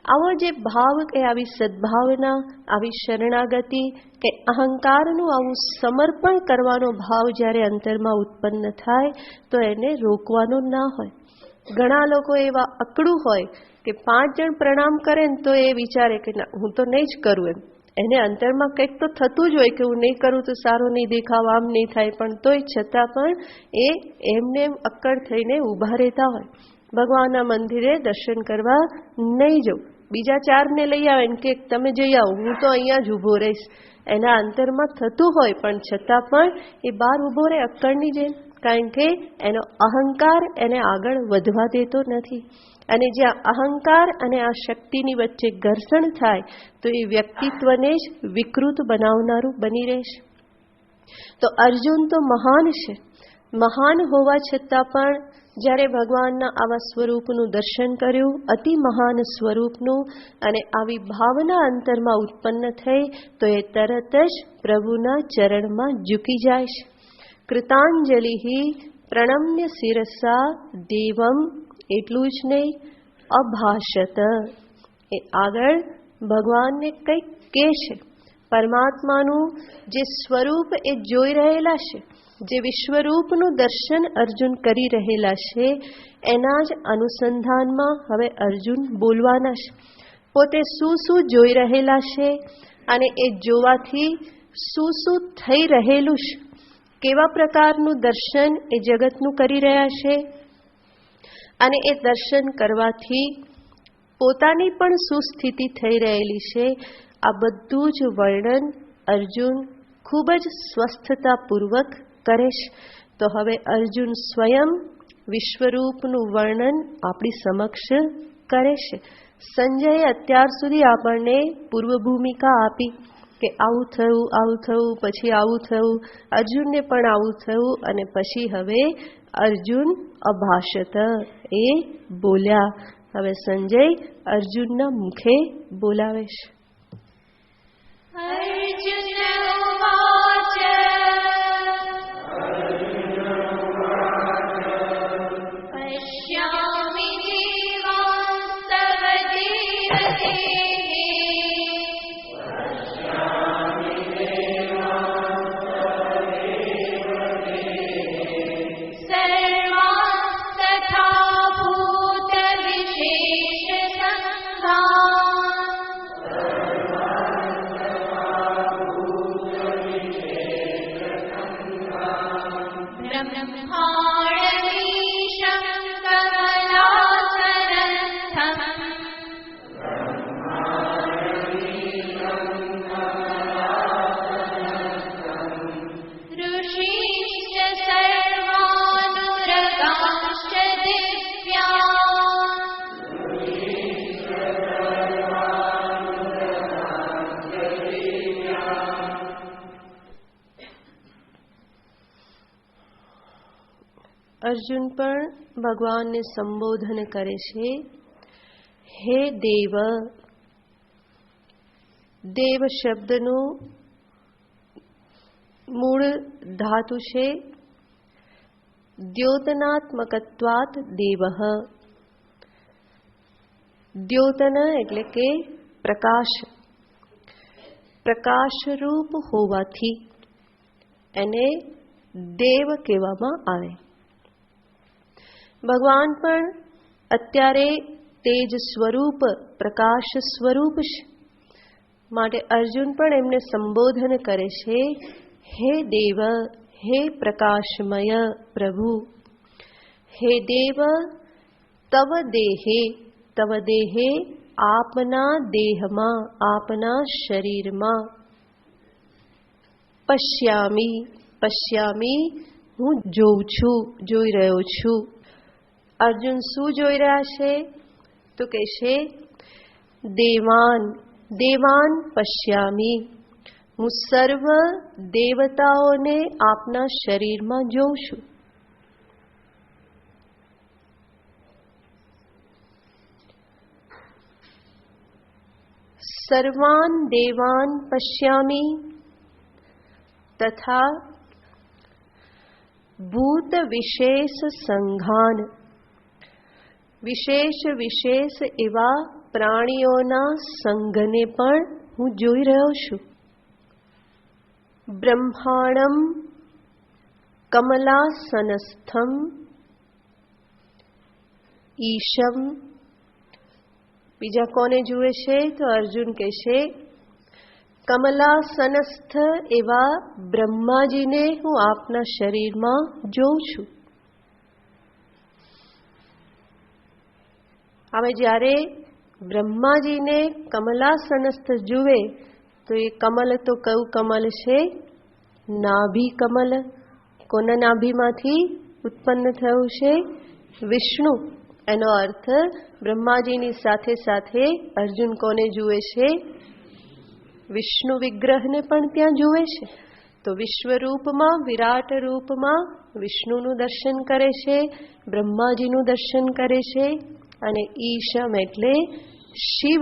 આવો જે ભાવ કે આવી સદ્ભાવના, આવી શરણાગતિ કે અહંકારનું આવું સમર્પણ કરવાનો ભાવ જ્યારે અંતરમાં ઉત્પન્ન થાય તો એને રોકવાનો ના હોય. ઘણા લોકો એવા અકડું હોય કે 5 જણ પ્રણામ કરે ને તો એ વિચારે કે ના, હું તો નહીં જ કરું એમ. એને અંતરમાં કંઈક તો થતું જ હોય કે હું નહીં કરું તો સારું નહીં દેખાવ, આમ નહીં થાય, પણ તોય છતાં પણ એ એમને એમ અક્કડ થઈને ઊભા રહેતા હોય. ભગવાનના મંદિરે દર્શન કરવા નહીં જવું, બીજા 4ને લઈ આવે ને કે તમે જઈ આવો, હું તો અહીંયા જ ઊભો રહીશ. એના અંતરમાં થતું હોય પણ છતાં પણ એ બહાર ઊભો રહે અક્કડની જેમ, કારણ કે એનો અહંકાર એને આગળ વધવા દેતો નથી. અને જ્યાં અહંકાર અને આ શક્તિની વચ્ચે ઘર્ષણ થાય તો એ વ્યક્તિત્વને જ વિકૃત બનાવનારું બની રહેશે. તો અર્જુન તો મહાન છે, મહાન હોવા છતાં પણ જ્યારે ભગવાનના આવા સ્વરૂપનું દર્શન કર્યું, અતિ મહાન સ્વરૂપનું, અને આવી ભાવના અંતરમાં ઉત્પન્ન થઈ તો એ તરત જ પ્રભુના ચરણમાં ઝૂકી જાય છે. કૃતાંજલિ પ્રણમ્ય શિરસા દેવમ, એટલું જ નહીં, અભાષત, એ આગળ ભગવાનને કંઈક કહે છે. પરમાત્માનું જે સ્વરૂપ એ જોઈ રહેલા છે, જે વિશ્વરૂપનું દર્શન અર્જુન કરી રહેલા છે, એના જ અનુસંધાનમાં હવે અર્જુન બોલવાના છે. પોતે શું શું જોઈ રહેલા છે અને એ જોવાથી શું શું થઈ રહેલું છે, કેવા પ્રકારનું દર્શન એ જગતનું કરી રહ્યા છે, અને એ દર્શન કરવાથી પોતાની પણ શું સ્થિતિ થઈ રહેલી છે, આ બધું જ વર્ણન અર્જુન ખૂબ જ સ્વસ્થતાપૂર્વક કરે છે. તો હવે અર્જુન સ્વયં વિશ્વરૂપનું વર્ણન આપણી સમક્ષ કરે છે. સંજયે અત્યાર સુધી આપણને પૂર્વ ભૂમિકા આપી કે આવું થયું, પછી આવું થયું, અર્જુનને પણ આવું થયું, અને પછી હવે અર્જુન અભાષત, એ બોલ્યા. હવે સંજય અર્જુનના મુખે બોલાવે છે. અર્જુન ઉવાચ પશ્યામિ દેવાંસ્તવ દેવદેહે અર્જુન પણ ભગવાનને સંબોધન કરે છે. હે દેવ. દેવ શબ્દનું મૂળ ધાતુ છે દ્યોતનાત્મકત્વાત દેવઃ. દ્યોતન એટલે કે પ્રકાશ, પ્રકાશરૂપ હોવાથી એને દેવ કહેવામાં આવે. ભગવાન પણ અત્યારે તેજ સ્વરૂપ, પ્રકાશ સ્વરૂપ છે, માટે અર્જુન પણ એમને સંબોધન કરે છે. હે દેવ, હે પ્રકાશમય પ્રભુ. હે દેવ, તવ દેહે, તવ દેહે આપના દેહમાં, આપના શરીરમાં. પશ્યામી, પશ્યામી હું જોઉં છું, જોઈ રહ્યો છું. અર્જુન શું જોઈ રહ્યા છે? તો કહે છે દેવાન, દેવાન પશ્યામી, હું સર્વ દેવતાઓને આપના શરીરમાં જોઉં છું. સર્વાન દેવાન પશ્યામી તથા ભૂત વિશેષ સંઘાન, વિશેષ વિશેષ એવા પ્રાણીઓના સંઘને પણ હું જોઈ રહ્યો છું. બ્રહ્માણમ કમલાસનસ્થમ ઈશમ. બીજા કોને જુએ છે? તો અર્જુન કહેશે કમલાસનસ્થ એવા બ્રહ્માજીને હું આપના શરીરમાં જોઉં છું. હવે જ્યારે બ્રહ્માજીને કમલાસનસ્થ જુએ તો એ કમલ તો કયું કમલ છે? નાભી કમલ. કોના નાભીમાંથી ઉત્પન્ન થયું છે? વિષ્ણુ. એનો અર્થ બ્રહ્માજીની સાથે સાથે અર્જુન કોને જુએ છે? વિષ્ણુ વિગ્રહને પણ ત્યાં જુએ છે. તો વિશ્વ રૂપમાં, વિરાટ રૂપમાં વિષ્ણુનું દર્શન કરે છે, બ્રહ્માજીનું દર્શન કરે છે, અને ઈશમ એટલે શિવ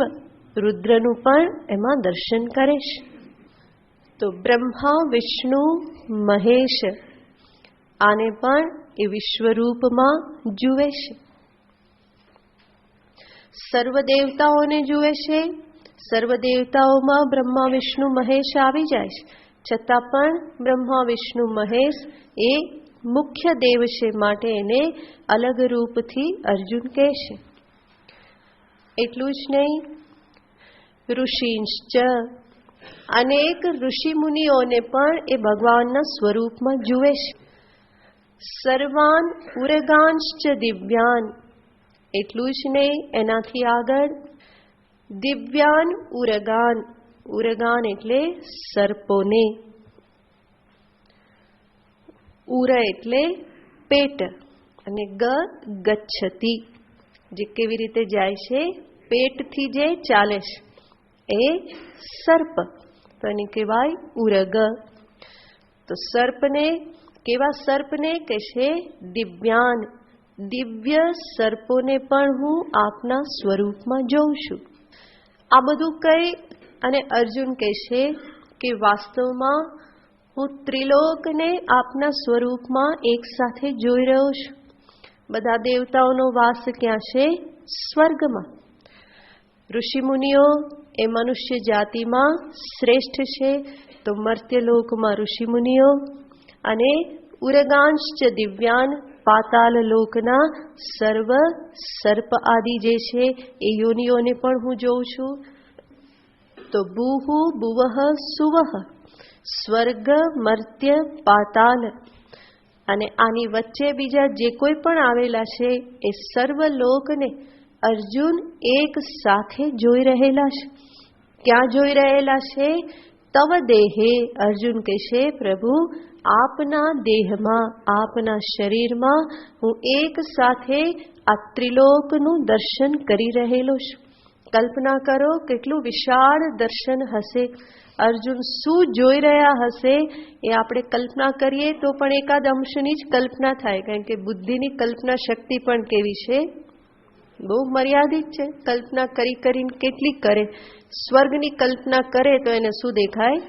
રુદ્રનું પણ એમાં દર્શન કરે છે. તો બ્રહ્મા, વિષ્ણુ, મહેશ આને પણ એ વિશ્વરૂપમાં જુએ છે. સર્વ દેવતાઓને જુએ છે. સર્વ દેવતાઓમાં બ્રહ્મા, વિષ્ણુ, મહેશ આવી જાય છે, છતાં પણ બ્રહ્મા, વિષ્ણુ, મહેશ એ મુખ્ય દેવ છે, માટે એને અલગ રૂપથી અર્જુન કહે છે. એટલું જ નહીં, ઋષિંશ્ચ અનેક ઋષિ મુનિઓને પણ એ ભગવાનના સ્વરૂપમાં જુએ છે. સર્વાન ઉરગાંશ્ચ દિવ્યાન. એટલું જ નહીં, એનાથી આગળ દિવ્યાન ઉરગાન. ઉરગાન એટલે સર્પોને. ઉર એટલે પેટ અને ગચ્છતિ જે કેવી રીતે જાય છે, પેટથી જે ચાલે છે એ સર્પ, તો એને કહેવાય ઉરગ. તો સર્પને, કેવા સર્પને કહેશે? દિવ્યાન. દિવ્ય સર્પોને પણ હું આપના સ્વરૂપમાં જોઉં છું. આ બધું કહી અને અર્જુન કહેશે કે વાસ્તવમાં હું ત્રિલોકને આપના સ્વરૂપમાં એક સાથે જોઈ રહ્યો છું. બધા દેવતાઓનો વાસ ક્યાં છે? સ્વર્ગમાં. ઋષિમુનિઓ એ મનુષ્ય જાતિમાં શ્રેષ્ઠ છે, તો મર્ત્યલોકમાં ઋષિમુનિઓ, અને ઉરગાંશ્ચ દિવ્યાન પાતાલ લોકના સર્વ સર્પ આદિ જે છે એ યોનિઓને પણ હું જોઉં છું. તો ભૂહુ ભુવઃ સુવઃ સ્વર્ગ મર્ત્ય પાતાલ, અને આની વચ્ચે બીજા જે કોઈ પણ આવેલા છે એ સર્વ લોકને અર્જુન એક સાથે જોઈ રહેલા છે. ક્યાં જોઈ રહેલા છે? તવ દેહે. અર્જુન કહેશે પ્રભુ આપના દેહમાં, આપના શરીરમાં હું એક સાથે આ ત્રિલોકનું દર્શન કરી રહેલો છું. કલ્પના કરો કેટલું વિશાળ દર્શન હશે. અર્જુન શું જોઈ રહ્યા હશે એ આપણે કલ્પના કરીએ તો પણ એકાદ અંશની જ કલ્પના થાય, કારણ કે બુદ્ધિની કલ્પના શક્તિ પણ કેવી છે? બહુ મર્યાદિત છે. કલ્પના કરીને કેટલી કરે? સ્વર્ગની કલ્પના કરે તો એને શું દેખાય?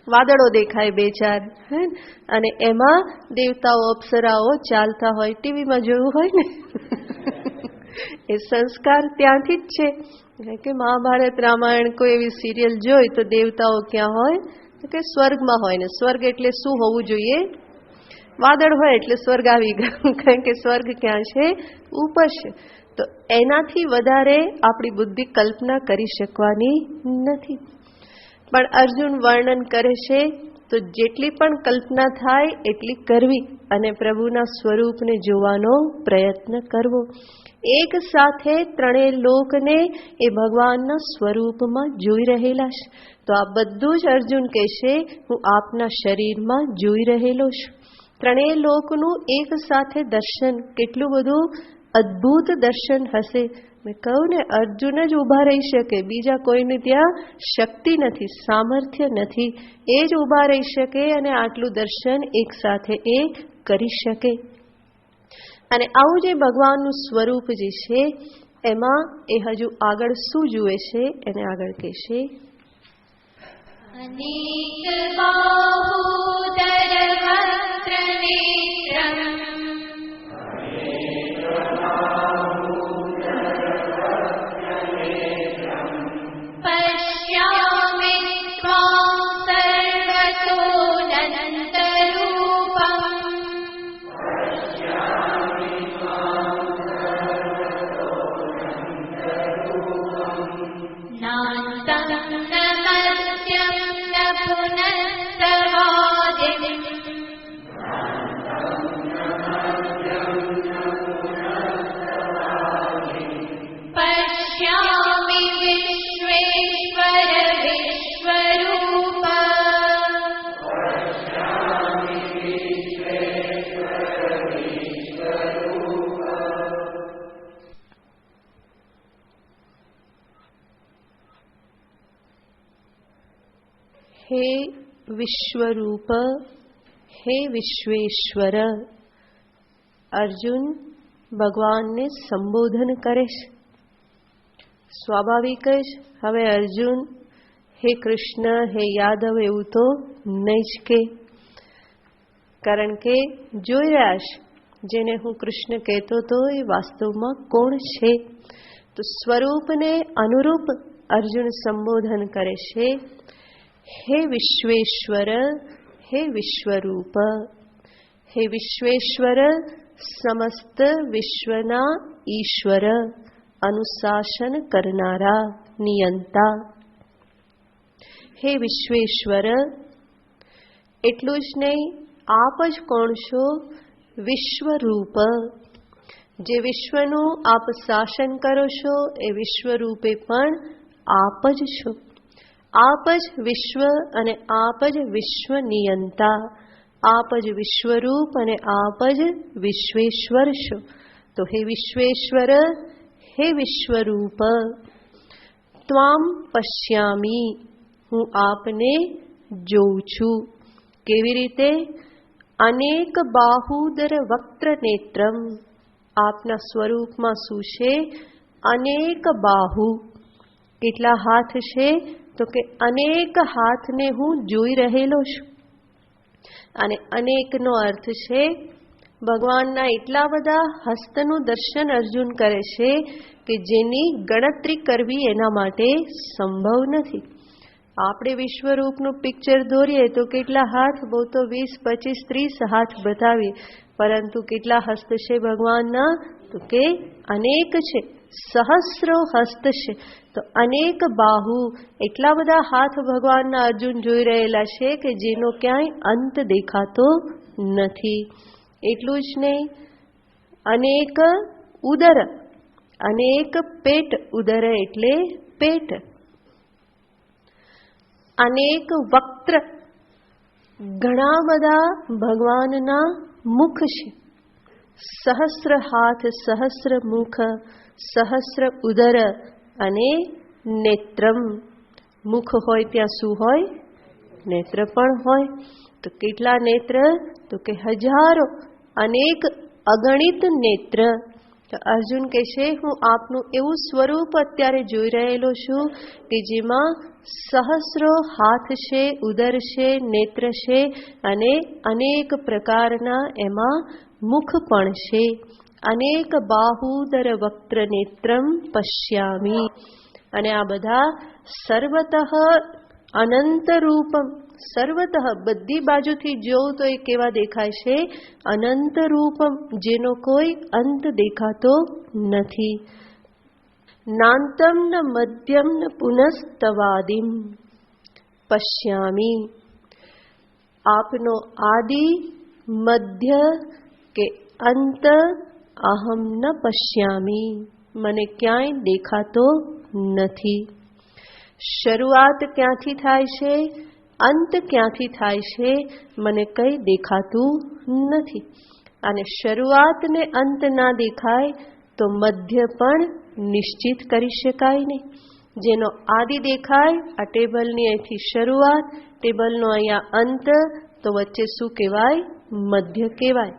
વાદળો દેખાય બે ચાર, અને એમાં દેવતાઓ અપ્સરાઓ ચાલતા હોય. ટીવીમાં જોયું હોય ને એ સંસ્કાર ત્યાંથી જ છે. કે મહાભારત, રામાયણ કોઈ એવી સિરિયલ જોઈ તો દેવતાઓ ક્યાં હોય? તો કે સ્વર્ગમાં હોય. ને સ્વર્ગ એટલે શું હોવું જોઈએ? વાદળ હોય એટલે સ્વર્ગ આવી ગયું, કારણ કે સ્વર્ગ ક્યાં છે? ઉપર છે. તો એનાથી વધારે આપણી બુદ્ધિ કલ્પના કરી શકવાની નથી. પણ અર્જુન વર્ણન કરે છે તો જેટલી પણ કલ્પના થાય એટલી કરવી અને પ્રભુના સ્વરૂપને જોવાનો પ્રયત્ન કરવો. એક સાથે ત્રણેય લોકને એ ભગવાનના સ્વરૂપમાં જોઈ રહેલા છે. તો આ બધું જ અર્જુન કહેશે હું આપના શરીરમાં જોઈ રહેલો છું. ત્રણેય લોકનું એક સાથે દર્શન, કેટલું બધું અદ્ભુત દર્શન હશે. મેં કહ્યું ને, અર્જુન જ ઊભા રહી શકે, બીજા કોઈને ત્યાં શક્તિ નથી, સામર્થ્ય નથી. એ જ ઊભા રહી શકે અને આટલું દર્શન એક સાથે એ કરી શકે. અને આવું જે ભગવાનનું સ્વરૂપ જે છે એમાં એ હજુ આગળ શું જુએ છે એને આગળ કહેશે. અનેક બાહુદર વક્ત્ર નેત્રમ હે વિશ્વરૂપ, હે વિશ્વેશ્વર. અર્જુન ભગવાનને સંબોધન કરે છે. સ્વાભાવિક જ હવે અર્જુન હે કૃષ્ણ, હે યાદવ એવું તો નહીં જ કે, કારણ કે જોઈ રહ્યા છે જેને હું કૃષ્ણ કહેતો હતો એ વાસ્તવમાં કોણ છે. તો સ્વરૂપને અનુરૂપ અર્જુન સંબોધન કરે છે. હે વિશ્વેશ્વર, હે વિશ્વરૂપ. હે વિશ્વેશ્વર, સમસ્ત વિશ્વના ઈશ્વર, અનુશાસન કરનારા, નિયંતા. હે વિશ્વેશ્વર, એટલું જ નહીં, આપ જ કોણ છો? વિશ્વરૂપ. જે વિશ્વનું આપ શાસન કરો છો એ વિશ્વરૂપે પણ આપ જ છો. આપ જ વિશ્વ અને આપ જ વિશ્વ નિયંતા. આપ જ વિશ્વરૂપ અને આપ જ વિશ્વેશ્વર છો. તો હે વિશ્વેશ્વર, હે વિશ્વરૂપ, ત્વામ પશ્યામી, હું આપને જોઉં છું. કેવી રીતે? અનેક બાહુદર વક્ત્ર નેત્રમ. આપના સ્વરૂપમાં શું છે? અનેક બાહુ. કેટલા હાથ છે? તો કે અનેક હાથને હું જોઈ રહેલો છું. અને અનેકનો અર્થ છે ભગવાનના એટલા બધા હસ્તનું દર્શન અર્જુન કરે છે કે જેની ગણતરી કરવી એના માટે સંભવ નથી. આપણે વિશ્વરૂપનું પિક્ચર દોરીએ તો કેટલા હાથ? બહુ તો 20, 25, 30 હાથ બતાવીએ, પરંતુ કેટલા હસ્ત છે ભગવાનના? તો કે અનેક છે, સહસ્રો હસ્ત છે. તો અનેક બાહુ, એટલા બધા હાથ ભગવાનના અર્જુન જોઈ રહેલા છે કે જેનો ક્યાંય અંત દેખાતો નથી. એટલું જ નહીં, અનેક ઉદર, અનેક પેટ. ઉદર એટલે પેટ. અનેક વક્ત્ર, ઘણા બધા ભગવાનના મુખ છે. સહસ્ર હાથ, સહસ્ર મુખ, સહસ્ર ઉદર અને નેત્રમ. મુખ હોય ત્યાં શું હોય? નેત્ર પણ હોય. તો કેટલા નેત્ર? તો કે હજારો, અનેક અગણિત નેત્ર. તો અર્જુન કહે છે હું આપનું એવું સ્વરૂપ અત્યારે જોઈ રહેલો છું કે જેમાં સહસ્રો હાથ છે, ઉદર છે, નેત્ર છે અને અનેક પ્રકારના એમાં મુખ પણ છે. અનેક બાહુદર વક્ત્ર નેત્રમ પશ્યામી. અને આ બધા સર્વતઃ અનંત રૂપમ. સર્વતઃ, બધી બાજુથી જોઉં તો એ કેવા દેખાય છે? અનંત રૂપમ, જેનો કોઈ અંત દેખાતો નથી. નાંતમ ન મધ્યમ ન પુનસ્તવાદિમ પશ્યામી. આપનો આદિ, મધ્ય કે અંત અહમ ન પશ્યામી, મને ક્યાંય દેખાતો નથી. શરૂઆત ક્યાંથી થાય છે? અંત ક્યાંથી થાય છે? મને કંઈ દેખાતું નથી. અને શરૂઆત ને અંત ના દેખાય તો મધ્ય પણ નિશ્ચિત કરી શકાય નહીં. જેનો આદિ દેખાય, આ ટેબલની અહીંથી શરૂઆત, ટેબલનો અહીંયા અંત, તો વચ્ચે શું કહેવાય? મધ્ય કહેવાય.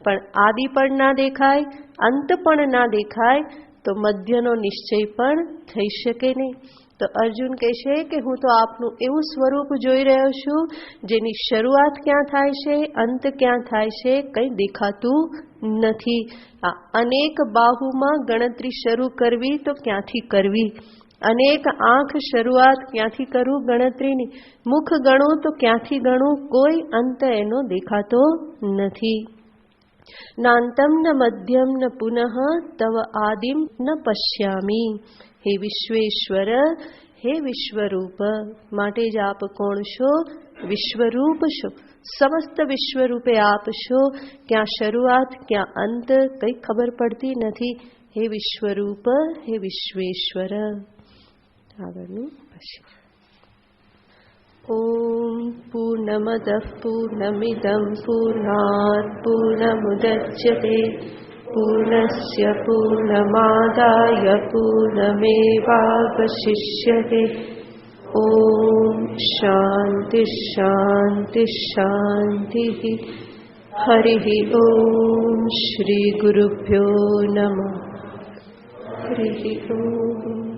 પણ આદિ પણ ના દેખાય, અંત પણ ના દેખાય તો મધ્યનો નિશ્ચય પણ થઈ શકે નહીં. તો અર્જુન કહે છે કે હું તો આપનું એવું સ્વરૂપ જોઈ રહ્યો છું જેની શરૂઆત ક્યાં થાય છે, અંત ક્યાં થાય છે, કંઈ દેખાતું નથી. આ અનેક બાહુમાં ગણતરી શરૂ કરવી તો ક્યાંથી કરવી? અનેક આંખ, શરૂઆત ક્યાંથી કરું ગણતરીની? મુખ ગણું તો ક્યાંથી ગણું? કોઈ અંત એનો દેખાતો નથી. નાંતમ ન મધ્યમ ન પુનઃ તવ આદિમ ન પશ્યામી. હે વિશ્વેશ્વર, હે વિશ્વરૂપ. માટે જ આપ કોણ છો? વિશ્વરૂપ છો. સમસ્ત વિશ્વરૂપે આપ છો. ક્યાં શરૂઆત ક્યાં અંત કંઈ ખબર પડતી નથી. હે વિશ્વરૂપ, હે વિશ્વેશ્વર. આગળનું પછી ઓમ પૂર્ણમદ પૂર્ણમિદં પૂર્ણાત પૂર્ણમુદચ્યતે પૂર્ણસ્ય પૂર્ણમાદાય પૂર્ણમેવાવશિષ્યતે ओम शांति शांति शांति। हरि ओम। श्री गुरुभ्यो नमः। हरि ओम।